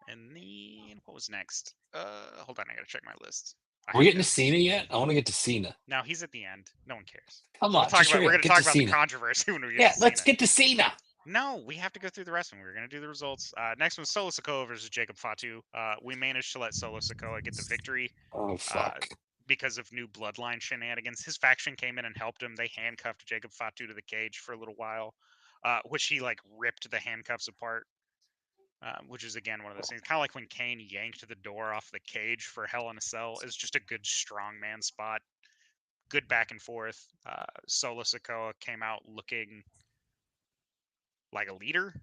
And then what was next? Hold on, I gotta check my list. Are we getting to Cena yet? I want to get to Cena. No, he's at the end. No one cares. Come on, we're going to talk about the controversy when we get to Cena. Let's get to Cena. No, we have to go through the rest of them. We're going to do the results. Next one's Solo Sikoa versus Jacob Fatu. We managed to let Solo Sikoa get the victory. Oh, fuck. Because of new bloodline shenanigans. His faction came in and helped him. They handcuffed Jacob Fatu to the cage for a little while, which he like ripped the handcuffs apart. which is again one of those things. Kind of like when Kane yanked the door off the cage for Hell in a Cell, is just a good strongman spot. Good back and forth. Solo Sikoa came out looking like a leader.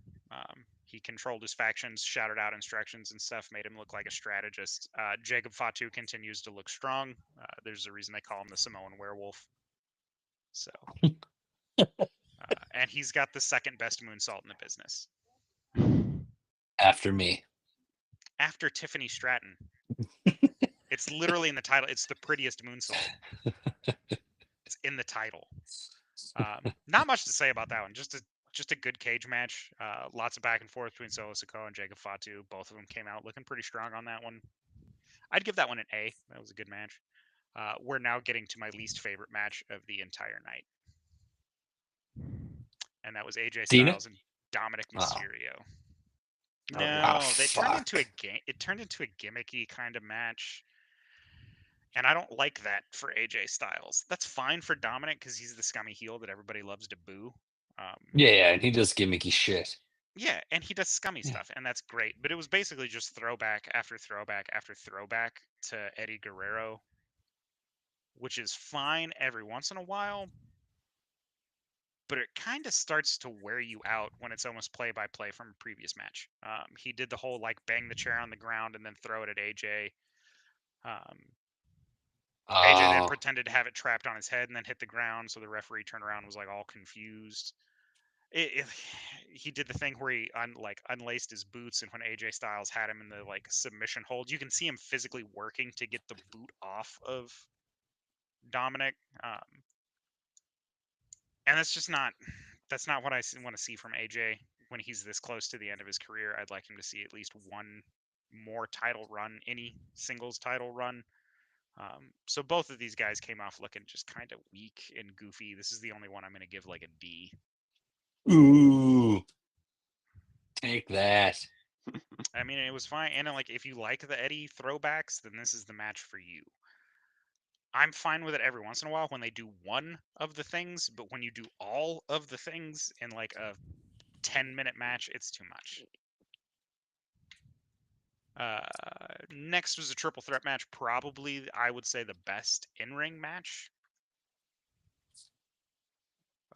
He controlled his factions, shouted out instructions and stuff, made him look like a strategist. Jacob Fatu continues to look strong. There's a reason they call him the Samoan werewolf. So, and he's got the second best moonsault in the business. After me. After Tiffany Stratton. It's literally in the title. It's the prettiest moonsault. It's in the title. Not much to say about that one. Just a good cage match. Lots of back and forth between Solo Sikoa and Jacob Fatu. Both of them came out looking pretty strong on that one. I'd give that one an A. That was a good match. We're now getting to my least favorite match of the entire night. And that was AJ Styles and Dominic Mysterio. Oh, No, yeah. they turned into a game. It turned into a gimmicky kind of match. And I don't like that for AJ Styles. That's fine for Dominic because he's the scummy heel that everybody loves to boo. Yeah, and he does gimmicky shit. Yeah, and he does scummy stuff, and that's great. But it was basically just throwback after throwback after throwback to Eddie Guerrero, which is fine every once in a while, but it kind of starts to wear you out when it's almost play-by-play from a previous match. He did the whole, like, bang the chair on the ground and then throw it at AJ. AJ then pretended to have it trapped on his head and then hit the ground, so the referee turned around and was, like, all confused. He did the thing where he unlaced his boots, and when AJ Styles had him in the like submission hold, you can see him physically working to get the boot off of Dominic, and that's not what I want to see from AJ when he's this close to the end of his career. I'd like him to see at least one more title run, any singles title run. So both of these guys came off looking just kind of weak and goofy. This is the only one I'm going to give like a D. Ooh, take that. I mean, it was fine. And like, if you like the Eddie throwbacks, then this is the match for you. I'm fine with it every once in a while when they do one of the things, but when you do all of the things in like a 10-minute match, it's too much. Next was a triple threat match. Probably, I would say, the best in-ring match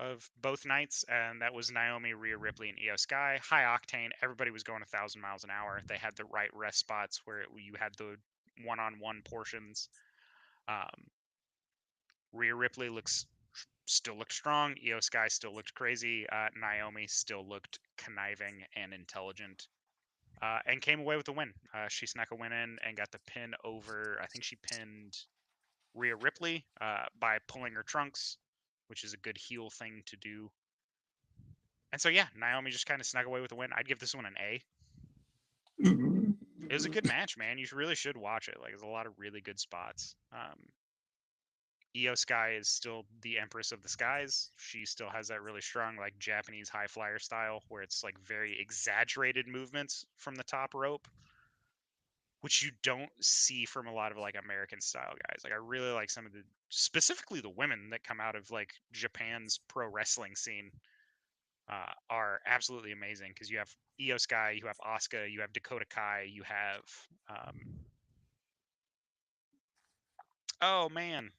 of both nights, and that was Naomi, Rhea Ripley, and Io Sky. High octane. Everybody was going 1,000 miles an hour. They had the right rest spots where you had the one-on-one portions. Rhea Ripley still looked strong. Io Sky still looked crazy. Naomi still looked conniving and intelligent, and came away with the win. She snuck a win in and got the pin over. I think she pinned Rhea Ripley by pulling her trunks, which is a good heel thing to do. And so, yeah, Naomi just kind of snuck away with the win. I'd give this one an A. It was a good match, man. You really should watch it. Like, there's a lot of really good spots. Io Sky is still the Empress of the Skies. She still has that really strong, like, Japanese high flyer style where it's, like, very exaggerated movements from the top rope, which you don't see from a lot of, like, American style guys. Like, I really like some of the, specifically the women that come out of, like, Japan's pro wrestling scene. Are absolutely amazing because you have Io Sky, you have Asuka, you have Dakota Kai, you have oh man,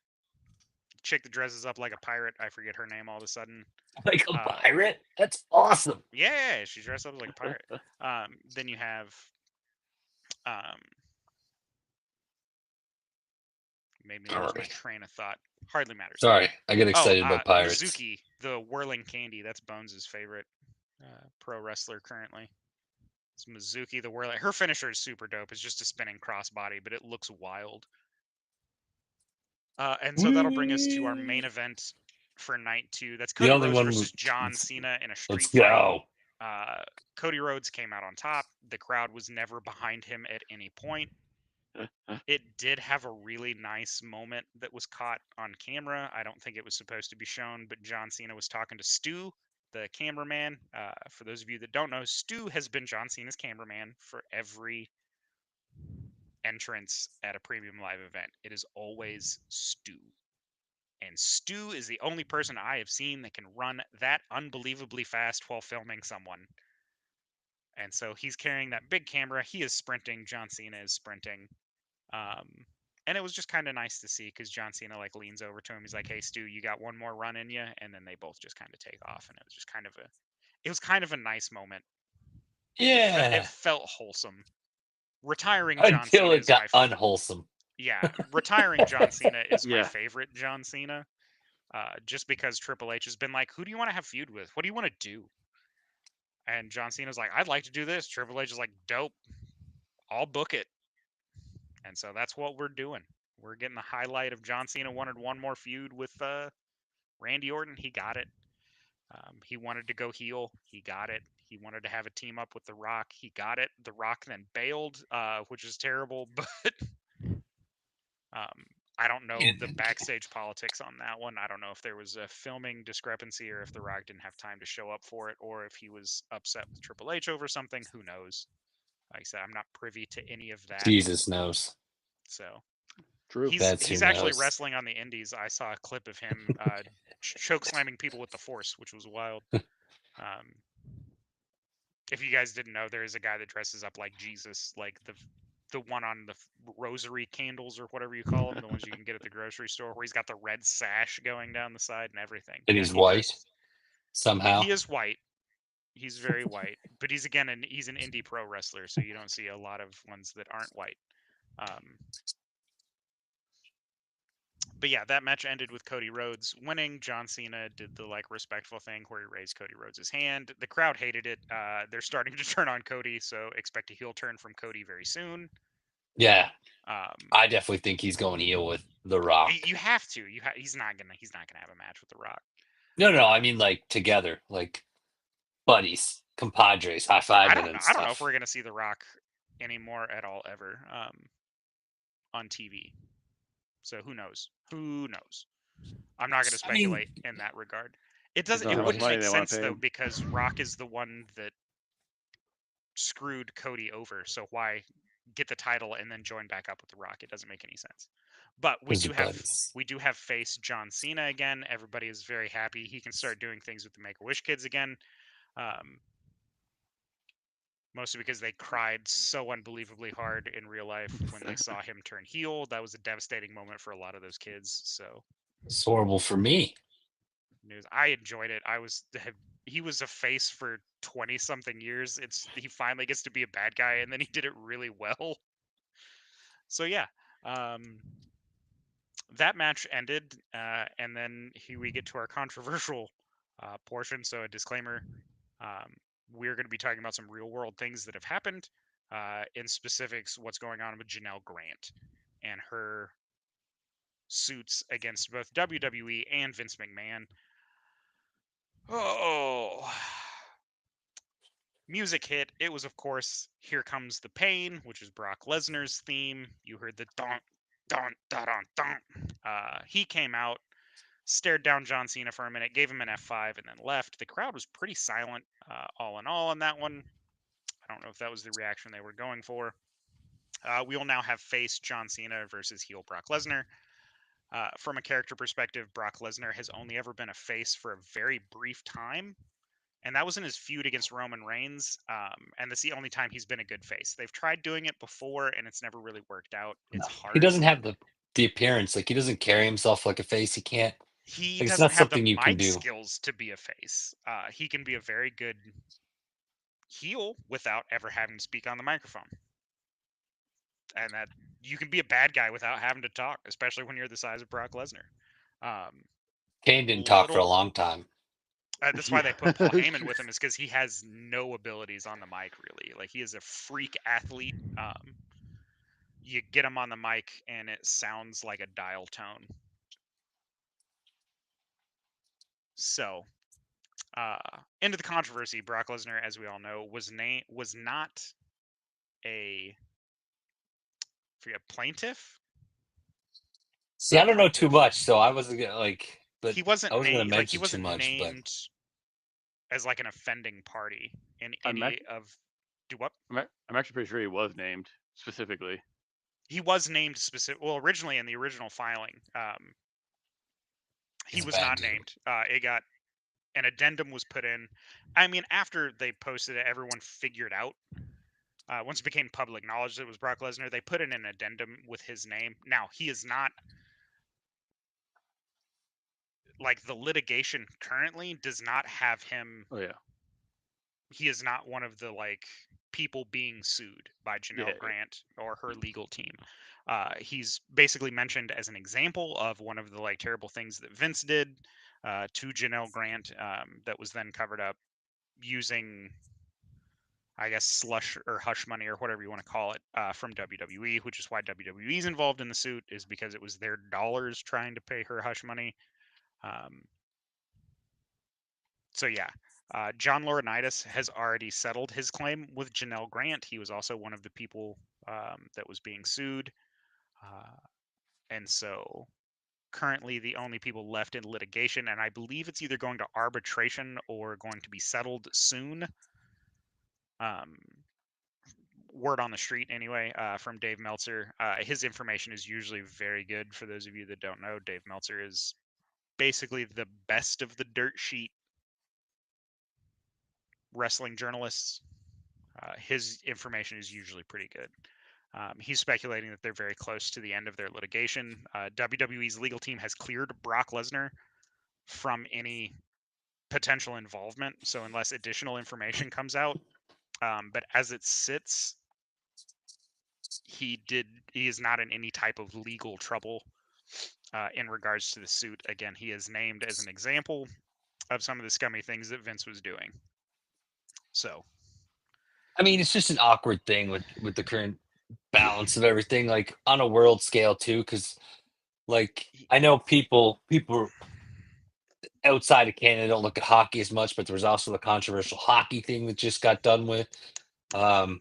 chick that dresses up like a pirate. I forget her name all of a sudden. Like a pirate? That's awesome. Yeah, she dressed up like a pirate. Then you have made me lose my train of thought. Hardly matters. Sorry, I get excited about pirates. Mizuki, the whirling candy. That's Bones' favorite pro wrestler currently. It's Mizuki, the whirling. Her finisher is super dope. It's just a spinning crossbody, but it looks wild. And so that'll bring us to our main event for night 2. That's Cody Rhodes versus John Cena in a street fight. Cody Rhodes came out on top. The crowd was never behind him at any point. It did have a really nice moment that was caught on camera. I don't think it was supposed to be shown, but John Cena was talking to Stu, the cameraman. For those of you that don't know, Stu has been John Cena's cameraman for every entrance at a premium live event. It is always Stu. And Stu is the only person I have seen that can run that unbelievably fast while filming someone. And so he's carrying that big camera. He is sprinting. John Cena is sprinting. And it was just kind of nice to see because John Cena like leans over to him. He's like, "Hey, Stu, you got one more run in you," and then they both just kind of take off. And it was just kind of a nice moment. It felt wholesome. Retiring John Until Cena it is got unwholesome. Yeah, retiring John Cena is my Yeah. favorite John Cena. Just because Triple H has been like, "Who do you want to have feud with? What do you want to do?" And John Cena's like, "I'd like to do this." Triple H is like, "Dope. I'll book it." And so that's what we're doing. We're getting the highlight of John Cena wanted one more feud with Randy Orton. He got it. He wanted to go heel. He got it. He wanted to have a team up with The Rock. He got it. The Rock then bailed, which is terrible. But I don't know the backstage politics on that one. I don't know if there was a filming discrepancy or if The Rock didn't have time to show up for it or if he was upset with Triple H over something. Who knows? Like I said, I'm not privy to any of that. Jesus knows. So True. he's actually wrestling on the indies. I saw a clip of him choke slamming people with the Force, which was wild. If you guys didn't know, there is a guy that dresses up like Jesus, like the one on the rosary candles or whatever you call them, the ones you can get at the grocery store, where he's got the red sash going down the side and everything. And he's white somehow. He is white. He's very white, but he's an indie pro wrestler, so you don't see a lot of ones that aren't white. But yeah, that match ended with Cody Rhodes winning. John Cena did the like respectful thing where he raised Cody Rhodes' hand. The crowd hated it. They're starting to turn on Cody, so expect a heel turn from Cody very soon. Yeah, I definitely think he's going heel with The Rock. You have to. He's not gonna have a match with The Rock. No, I mean like together, like buddies, compadres, high fiving and stuff. I don't know if we're gonna see The Rock anymore at all ever on TV. So who knows? Who knows? I'm not going to speculate in that regard. It wouldn't make sense though because Rock is the one that screwed Cody over. So why get the title and then join back up with The Rock? It doesn't make any sense. But we do have face John Cena again. Everybody is very happy. He can start doing things with the Make-A-Wish kids again. Mostly because they cried so unbelievably hard in real life when they saw him turn heel. That was a devastating moment for a lot of those kids. So it's horrible for me. I enjoyed it. He was a face for 20 something years. He finally gets to be a bad guy, and then he did it really well. So yeah, that match ended, and then here we get to our controversial portion. So a disclaimer. We're going to be talking about some real world things that have happened. In specifics, what's going on with Janelle Grant and her suits against both WWE and Vince McMahon. Oh, music hit. It was, of course, Here Comes the Pain, which is Brock Lesnar's theme. You heard the don, don, don, don, don. He came out, stared down John Cena for a minute, gave him an F5, and then left. The crowd was pretty silent, all in all, on that one. I don't know if that was the reaction they were going for. We will now have face John Cena versus heel Brock Lesnar. From a character perspective, Brock Lesnar has only ever been a face for a very brief time, and that was in his feud against Roman Reigns, and that's the only time he's been a good face. They've tried doing it before, and it's never really worked out. It's hard. He doesn't have the appearance. Like, he doesn't carry himself like a face. He can't. He doesn't have the mic skills to be a face. He can be a very good heel without ever having to speak on the microphone. And that you can be a bad guy without having to talk, especially when you're the size of Brock Lesnar. Kane didn't talk for a long time. That's why they put Paul Heyman with him, is because he has no abilities on the mic, really. Like, he is a freak athlete. You get him on the mic, and it sounds like a dial tone. So, into the controversy, Brock Lesnar, as we all know, was not a plaintiff. See, I don't know too much, so I wasn't gonna like. But he wasn't named. Like, he wasn't too much, named as like an offending party in any of. Do what? I'm actually pretty sure he was named specifically. He was named specific. Well, originally in the original filing, he was not named. an addendum was put in. I mean, after they posted it, everyone figured out. Once it became public knowledge that it was Brock Lesnar, they put in an addendum with his name. Now, he is not, like, the litigation currently does not have him. Oh yeah. He is not one of the, like, people being sued by Janelle Yeah. Grant or her legal team. He's basically mentioned as an example of one of the, like, terrible things that Vince did to Janelle Grant that was then covered up using, I guess, slush or hush money or whatever you want to call it from WWE, which is why WWE is involved in the suit, is because it was their dollars trying to pay her hush money. So yeah, John Laurinaitis has already settled his claim with Janelle Grant. He was also one of the people that was being sued. And so currently the only people left in litigation, and I believe it's either going to arbitration or going to be settled soon. Word on the street anyway, from Dave Meltzer. His information is usually very good. For those of you that don't know, Dave Meltzer is basically the best of the dirt sheet wrestling journalists. His information is usually pretty good. He's speculating that they're very close to the end of their litigation. WWE's legal team has cleared Brock Lesnar from any potential involvement, so unless additional information comes out. But as it sits, he is not in any type of legal trouble in regards to the suit. Again, he is named as an example of some of the scummy things that Vince was doing. So, I mean, it's just an awkward thing with the current balance of everything, like on a world scale too, because like I know people outside of Canada don't look at hockey as much, but there was also the controversial hockey thing that just got done with. And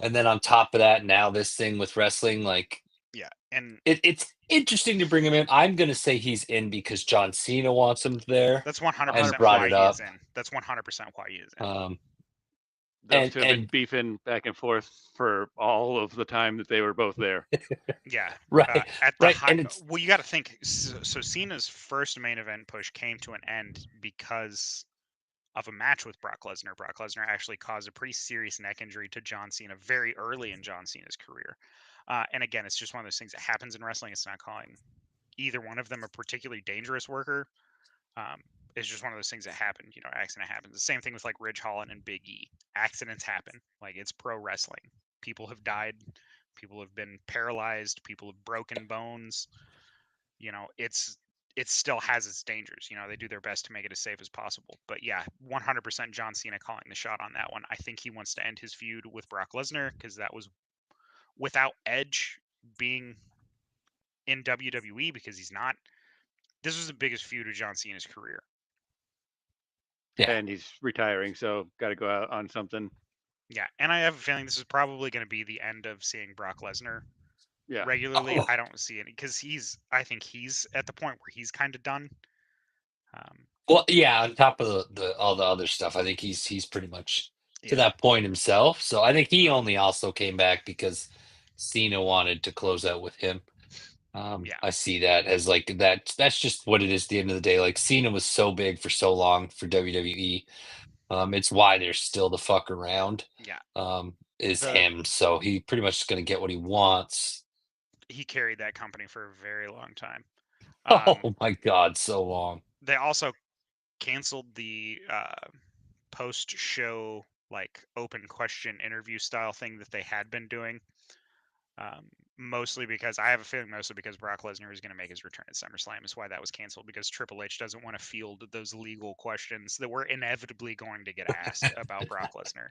then on top of that, now this thing with wrestling, like yeah, and it's interesting to bring him in. I'm gonna say he's in because John Cena wants him there. that's 100% And brought why it he up. is in. That's 100% why he is in. Those two have been And beefing back and forth for all of the time that they were both there. Yeah, right, at the right, high. and it's Well, you got to think. So Cena's first main event push came to an end because of a match with Brock Lesnar. Brock Lesnar actually caused a pretty serious neck injury to John Cena very early in John Cena's career. And again, it's just one of those things that happens in wrestling. It's not calling either one of them a particularly dangerous worker. It's just one of those things that happen. You know, accident happens. The same thing with like Ridge Holland and Big E. Accidents happen. Like, it's pro wrestling. People have died. People have been paralyzed. People have broken bones. You know, it still has its dangers. You know, they do their best to make it as safe as possible. But yeah, 100% John Cena calling the shot on that one. I think he wants to end his feud with Brock Lesnar because that was without Edge being in WWE, because he's not. This was the biggest feud of John Cena's career. Yeah. And he's retiring, so got to go out on something. Yeah, and I have a feeling this is probably going to be the end of seeing Brock Lesnar Yeah. regularly. Oh. I don't see any, because I think he's at the point where he's kind of done. Well, yeah. On top of the all the other stuff, I think he's pretty much to Yeah. that point himself. So I think he only also came back because Cena wanted to close out with him. Yeah. I see that as like that. That's just what it is. At the end of the day, like Cena was so big for so long for WWE. It's why they're still the fuck around. Yeah. Is him. So he pretty much is going to get what he wants. He carried that company for a very long time. Oh my God, so long. They also canceled the post-show, like, open question interview style thing that they had been doing. Mostly because Brock Lesnar is going to make his return at SummerSlam. Is why that was canceled, because Triple H doesn't want to field those legal questions that we're inevitably going to get asked about Brock Lesnar.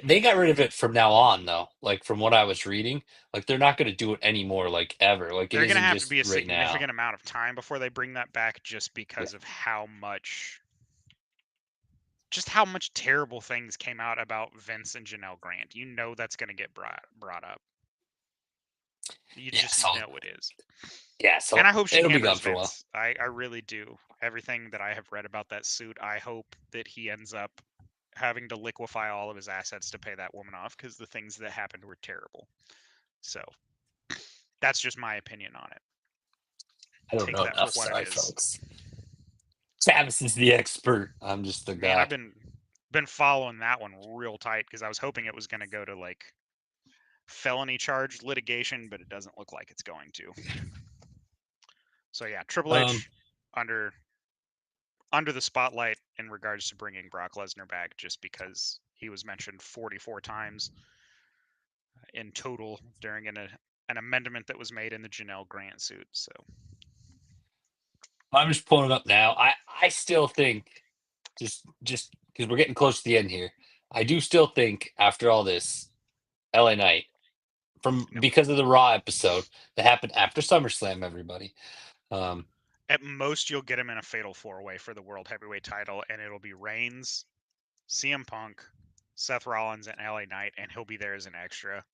They got rid of it from now on, though. Like from what I was reading, like they're not going to do it anymore, like ever. Like They're it going to isn't have just to be a right now. significant amount of time before they bring that back, just because of how much terrible things came out about Vince and Janelle Grant. You know that's going to get brought up. You just know it is. Yeah, so And I hope she it'll be hammers gone for a while. Vince. I really do. Everything that I have read about that suit, I hope that he ends up having to liquefy all of his assets to pay that woman off, because the things that happened were terrible. So that's just my opinion on it. I don't Take know that enough. for what Sorry, it is. folks. Travis is the expert. I'm just the Man, guy. I've been following that one real tight because I was hoping it was going to go to like felony charge litigation, but it doesn't look like it's going to. So yeah, Triple H under the spotlight in regards to bringing Brock Lesnar back, just because he was mentioned 44 times in total during an amendment that was made in the Janelle Grant suit. So I'm just pulling it up now. I still think just because we're getting close to the end here, I do still think after all this, LA Knight because of the Raw episode that happened after SummerSlam, everybody. At most, you'll get him in a fatal 4-way for the World Heavyweight title, and it'll be Reigns, CM Punk, Seth Rollins, and LA Knight, and he'll be there as an extra.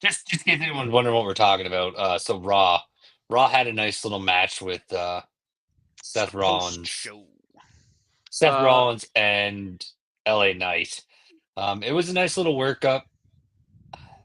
Just in case anyone's wondering what we're talking about. So Raw had a nice little match with Seth Rollins. Seth Rollins and LA Knight. It was a nice little workup.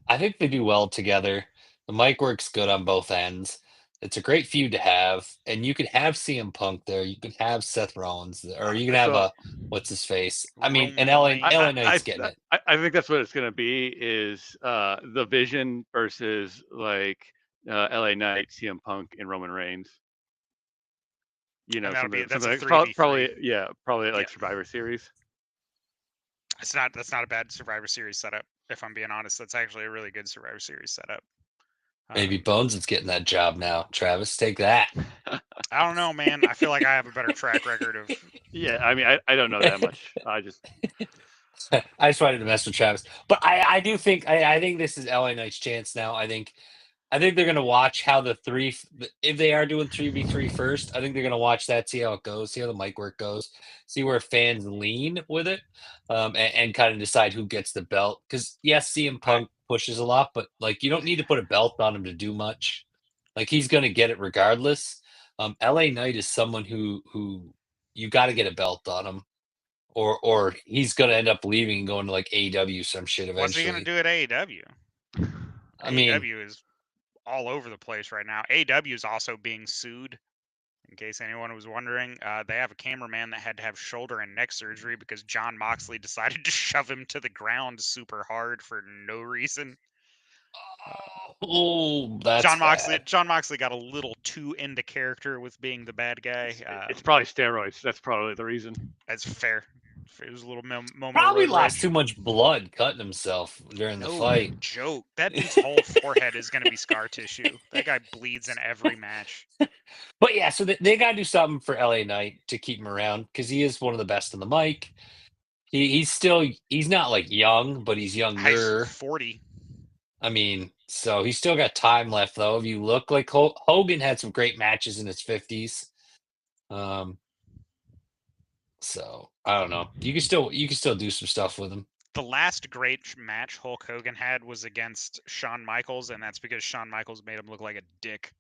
I think they do well together. The mic works good on both ends. It's a great feud to have, and you could have CM Punk there. You could have Seth Rollins, or you can have what's his face. I mean, and LA Knight's getting it. I think that's what it's going to be. Is the Vision versus like LA Knight, CM Punk, and Roman Reigns. You know, something like, probably like Survivor Series. That's not a bad Survivor Series setup. If I'm being honest, that's actually a really good Survivor Series setup. Maybe Bones is getting that job now. Travis, take that. I don't know, man. I feel like I have a better track record of. Yeah, I mean, I don't know that much. I just wanted to mess with Travis, but I do think I think this is LA Knight's chance now. I think they're going to watch how if they are doing 3v3 first, I think they're going to watch that, see how it goes, see how the mic work goes, see where fans lean with it, and kind of decide who gets the belt. Because yes, CM Punk pushes a lot, but like you don't need to put a belt on him to do much. Like he's going to get it regardless. LA Knight is someone who you got to get a belt on him, or he's going to end up leaving and going to like AEW some shit eventually. What's he going to do at AEW? I mean, AEW is all over the place right now. AEW is also being sued. In case anyone was wondering, they have a cameraman that had to have shoulder and neck surgery because Jon Moxley decided to shove him to the ground super hard for no reason. That's bad. Jon Moxley got a little too into character with being the bad guy. It's probably steroids. That's probably the reason. That's fair. It was a little moment. Probably lost too much blood cutting himself during the fight. Joke. That dude's whole forehead is going to be scar tissue. That guy bleeds in every match. But yeah, so they got to do something for LA Knight to keep him around because he is one of the best on the mic. He's not like young, but he's younger. He's 40. I mean, so he's still got time left though. If you look like Hogan had some great matches in his 50s. So I don't know. You can still do some stuff with him. The last great match Hulk Hogan had was against Shawn Michaels, and that's because Shawn Michaels made him look like a dick.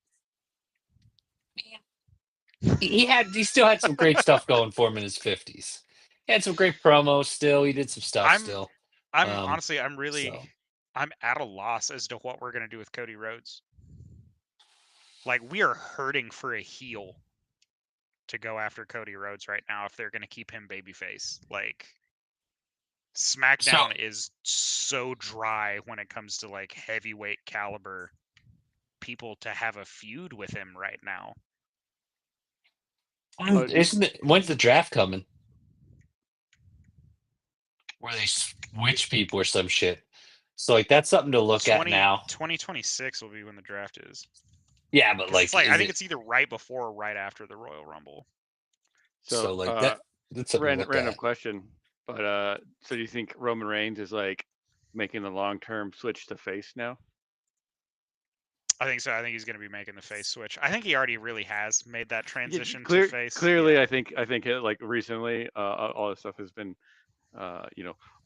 He still had some great stuff going for him in his 50s. He had some great promos still. He did some stuff still. Honestly, I'm at a loss as to what we're gonna do with Cody Rhodes. Like, we are hurting for a heel to go after Cody Rhodes right now if they're gonna keep him babyface. Like, SmackDown is so dry when it comes to like heavyweight caliber people to have a feud with him right now. When's the draft coming? Where they switch people or some shit. So like that's something to look at now. 2026 will be when the draft is. Yeah, but like I think it's either right before or right after the Royal Rumble. So like that's a random question. But so do you think Roman Reigns is like making the long-term switch to face now? I think so. I think he's going to be making the face switch. I think he already really has made that transition to face. Clearly, yeah. I think like recently, all this stuff has been,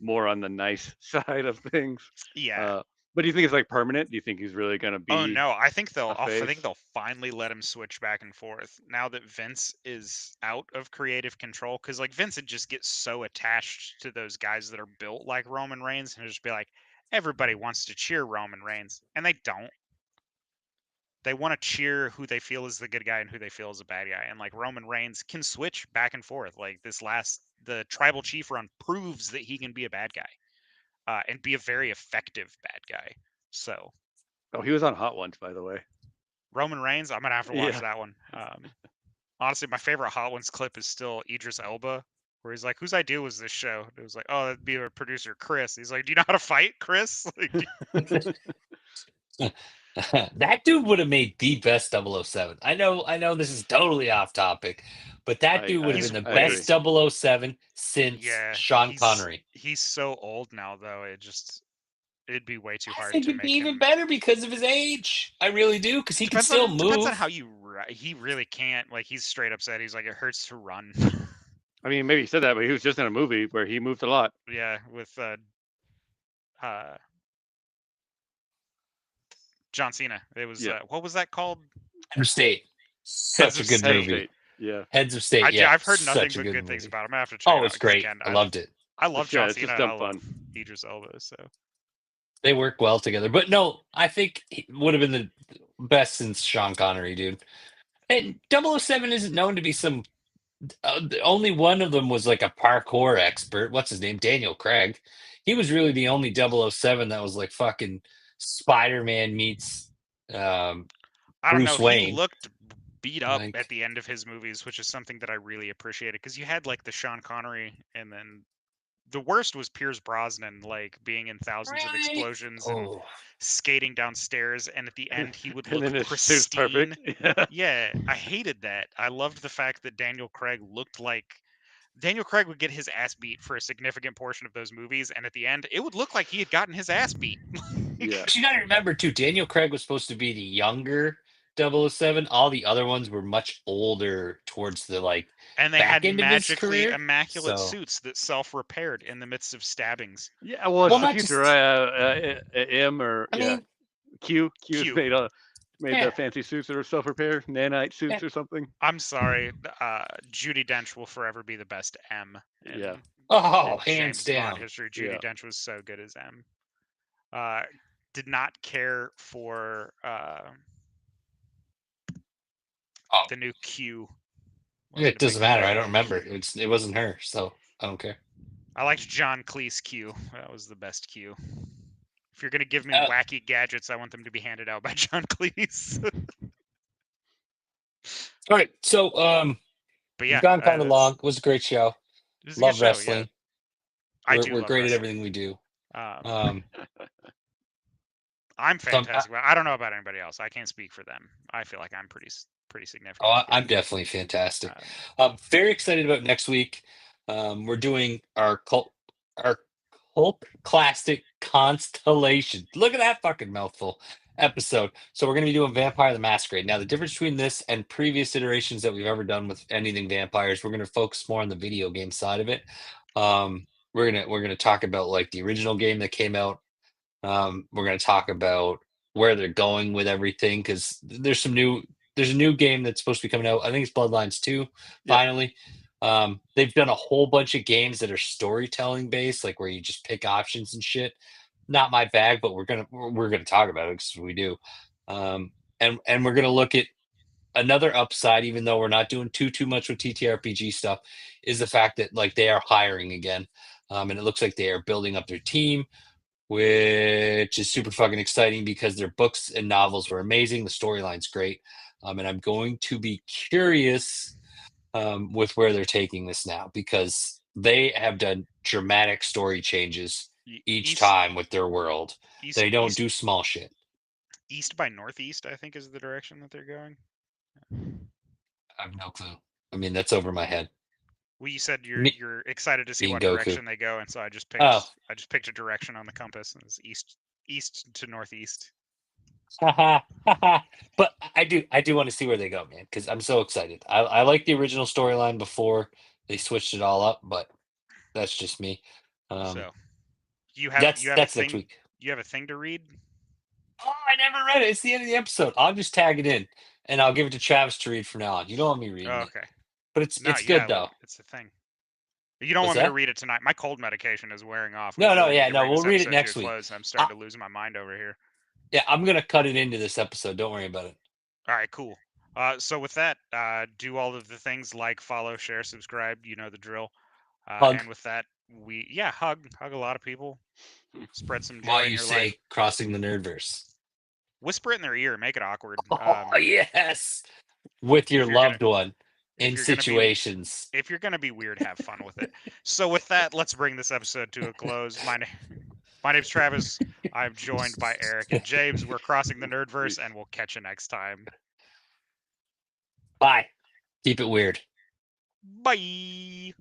more on the nice side of things. Yeah. But do you think it's like permanent? Do you think he's really going to be? Oh no, I think they'll finally let him switch back and forth now that Vince is out of creative control. Because like Vince would just get so attached to those guys that are built like Roman Reigns, and just be like, everybody wants to cheer Roman Reigns, and they don't. they want to cheer who they feel is the good guy and who they feel is a bad guy. And like Roman Reigns can switch back and forth. Like the Tribal Chief run proves that he can be a bad guy and be a very effective bad guy. So Oh, he was on Hot Ones, by the way. Roman Reigns, I'm gonna have to watch Yeah. that one. Honestly, my favorite Hot Ones clip is still Idris Elba, where he's like, "Whose idea was this show?" It was like, "Oh, that'd be our producer Chris." He's like, "Do you know how to fight, Chris?" Like, That dude would have made the best 007. I know this is totally off topic, but that dude would have been the I agree. best 007 since yeah, Sean Connery. He's so old now, though. It'd be way too I hard think to it'd be make even him. better because of his age. I really do, because he can still move. Depends on how you. He really can't. Like he's straight up said he's like it hurts to run. I mean, maybe he said that, but he was just in a movie where he moved a lot. Yeah, with John Cena. It was what was that called? Heads of State. Such a good movie. State. Yeah. Heads of State. Yeah, I've heard nothing such a but good movie. things about him. I have to check it out. Oh, it's great. I loved it. I love John It's Cena. just I dumb love fun. Idris Elba. So They work well together. But no, I think he would have been the best since Sean Connery, dude. And 007 isn't known to be some. Only one of them was like a parkour expert. What's his name? Daniel Craig. He was really the only 007 that was like fucking Spider-Man meets I don't Bruce know. Wayne. He looked beat up Like- at the end of his movies, which is something that I really appreciated because you had like the Sean Connery, and then the worst was Pierce Brosnan, like being in thousands of explosions and Oh, skating downstairs, and at the end he would And look then his suit's pristine. perfect. Yeah, I hated that. I loved the fact that Daniel Craig looked like Daniel Craig would get his ass beat for a significant portion of those movies, and at the end, it would look like he had gotten his ass beat. Yeah. but you got to remember too, Daniel Craig was supposed to be the younger 007. All the other ones were much older towards the like. And they Back had end of his magically career? immaculate So- suits that self-repaired in the midst of stabbings. Yeah, well, it's Well, the not future. M or I mean, Q's Q. made Yeah. the fancy suits that are self-repair, nanite suits Yeah. or something. I'm sorry, Judi Dench will forever be the best M. in Yeah. oh, James hands Bond down. history. Judi Yeah. Dench was so good as M. Did not care for the new Q. It doesn't matter. I don't remember. It wasn't her, so I don't care. I liked John Cleese Q. That was the best Q. If you're gonna give me Uh, wacky gadgets, I want them to be handed out by John Cleese. All right, so But yeah, we've gone kind of that's- long. It was a great show. it was a Love good show, wrestling. Yeah. I We're, do. we're love great wrestling. at everything we do. I'm fantastic. I don't know about anybody else. I can't speak for them. I feel like I'm pretty significant. I'm definitely fantastic. Uh, Very excited about next week. We're doing our cult classic Constellation. Look at that fucking mouthful episode. So we're going to be doing Vampire the Masquerade. Now the difference between this and previous iterations that we've ever done with anything vampires, we're going to focus more on the video game side of it. We're gonna talk about like the original game that came out. We're going to talk about where they're going with everything because there's a new game that's supposed to be coming out. I think it's Bloodlines 2 finally. They've done a whole bunch of games that are storytelling based, like where you just pick options and shit. Not my bag, but we're gonna talk about it because we do. And we're gonna look at another upside, even though we're not doing too much with TTRPG stuff, is the fact that like they are hiring again. And it looks like they are building up their team, which is super fucking exciting because their books and novels were amazing. The storyline's great. And I'm going to be curious with where they're taking this now because they have done dramatic story changes each time with their world. They don't do small shit. East by Northeast, I think, is the direction that they're going. I have no clue. I mean, that's over my head. Well, you said Me- you're excited to see being what Goku. direction they go, and so I just picked Oh. I just picked a direction on the compass, and it's east to northeast. But I do want to see where they go, man, because I'm so excited. I like the original storyline before they switched it all up, but that's just me. So you have That's you have next a thing, week. You have a thing to read. Oh, I never read it. It's the end of the episode. I'll just tag it in, and I'll give it to Travis to read from now on. You don't want me reading Oh, it, okay. but it's No, good yeah, though. It's a thing. You don't What's want me to that? read it tonight. My cold medication is wearing off. No, We yeah, need to no, bring we'll this read it episode to next a week. close. I'm starting to lose my mind over here. Yeah, I'm gonna cut it into this episode. Don't worry about it. All right, cool. So with that, do all of the things like follow, share, subscribe. You know the drill. Hug And with that, hug a lot of people, spread some while joy in you your life. say crossing the nerdverse. Whisper it in their ear, make it awkward. Oh yes, with your If you're gonna loved one if in you're gonna be situations. if you're gonna be weird, have fun with it. So with that, let's bring this episode to a close. My name's Travis. I'm joined by Eric and James. We're crossing the nerdverse, and we'll catch you next time. Bye. Keep it weird. Bye.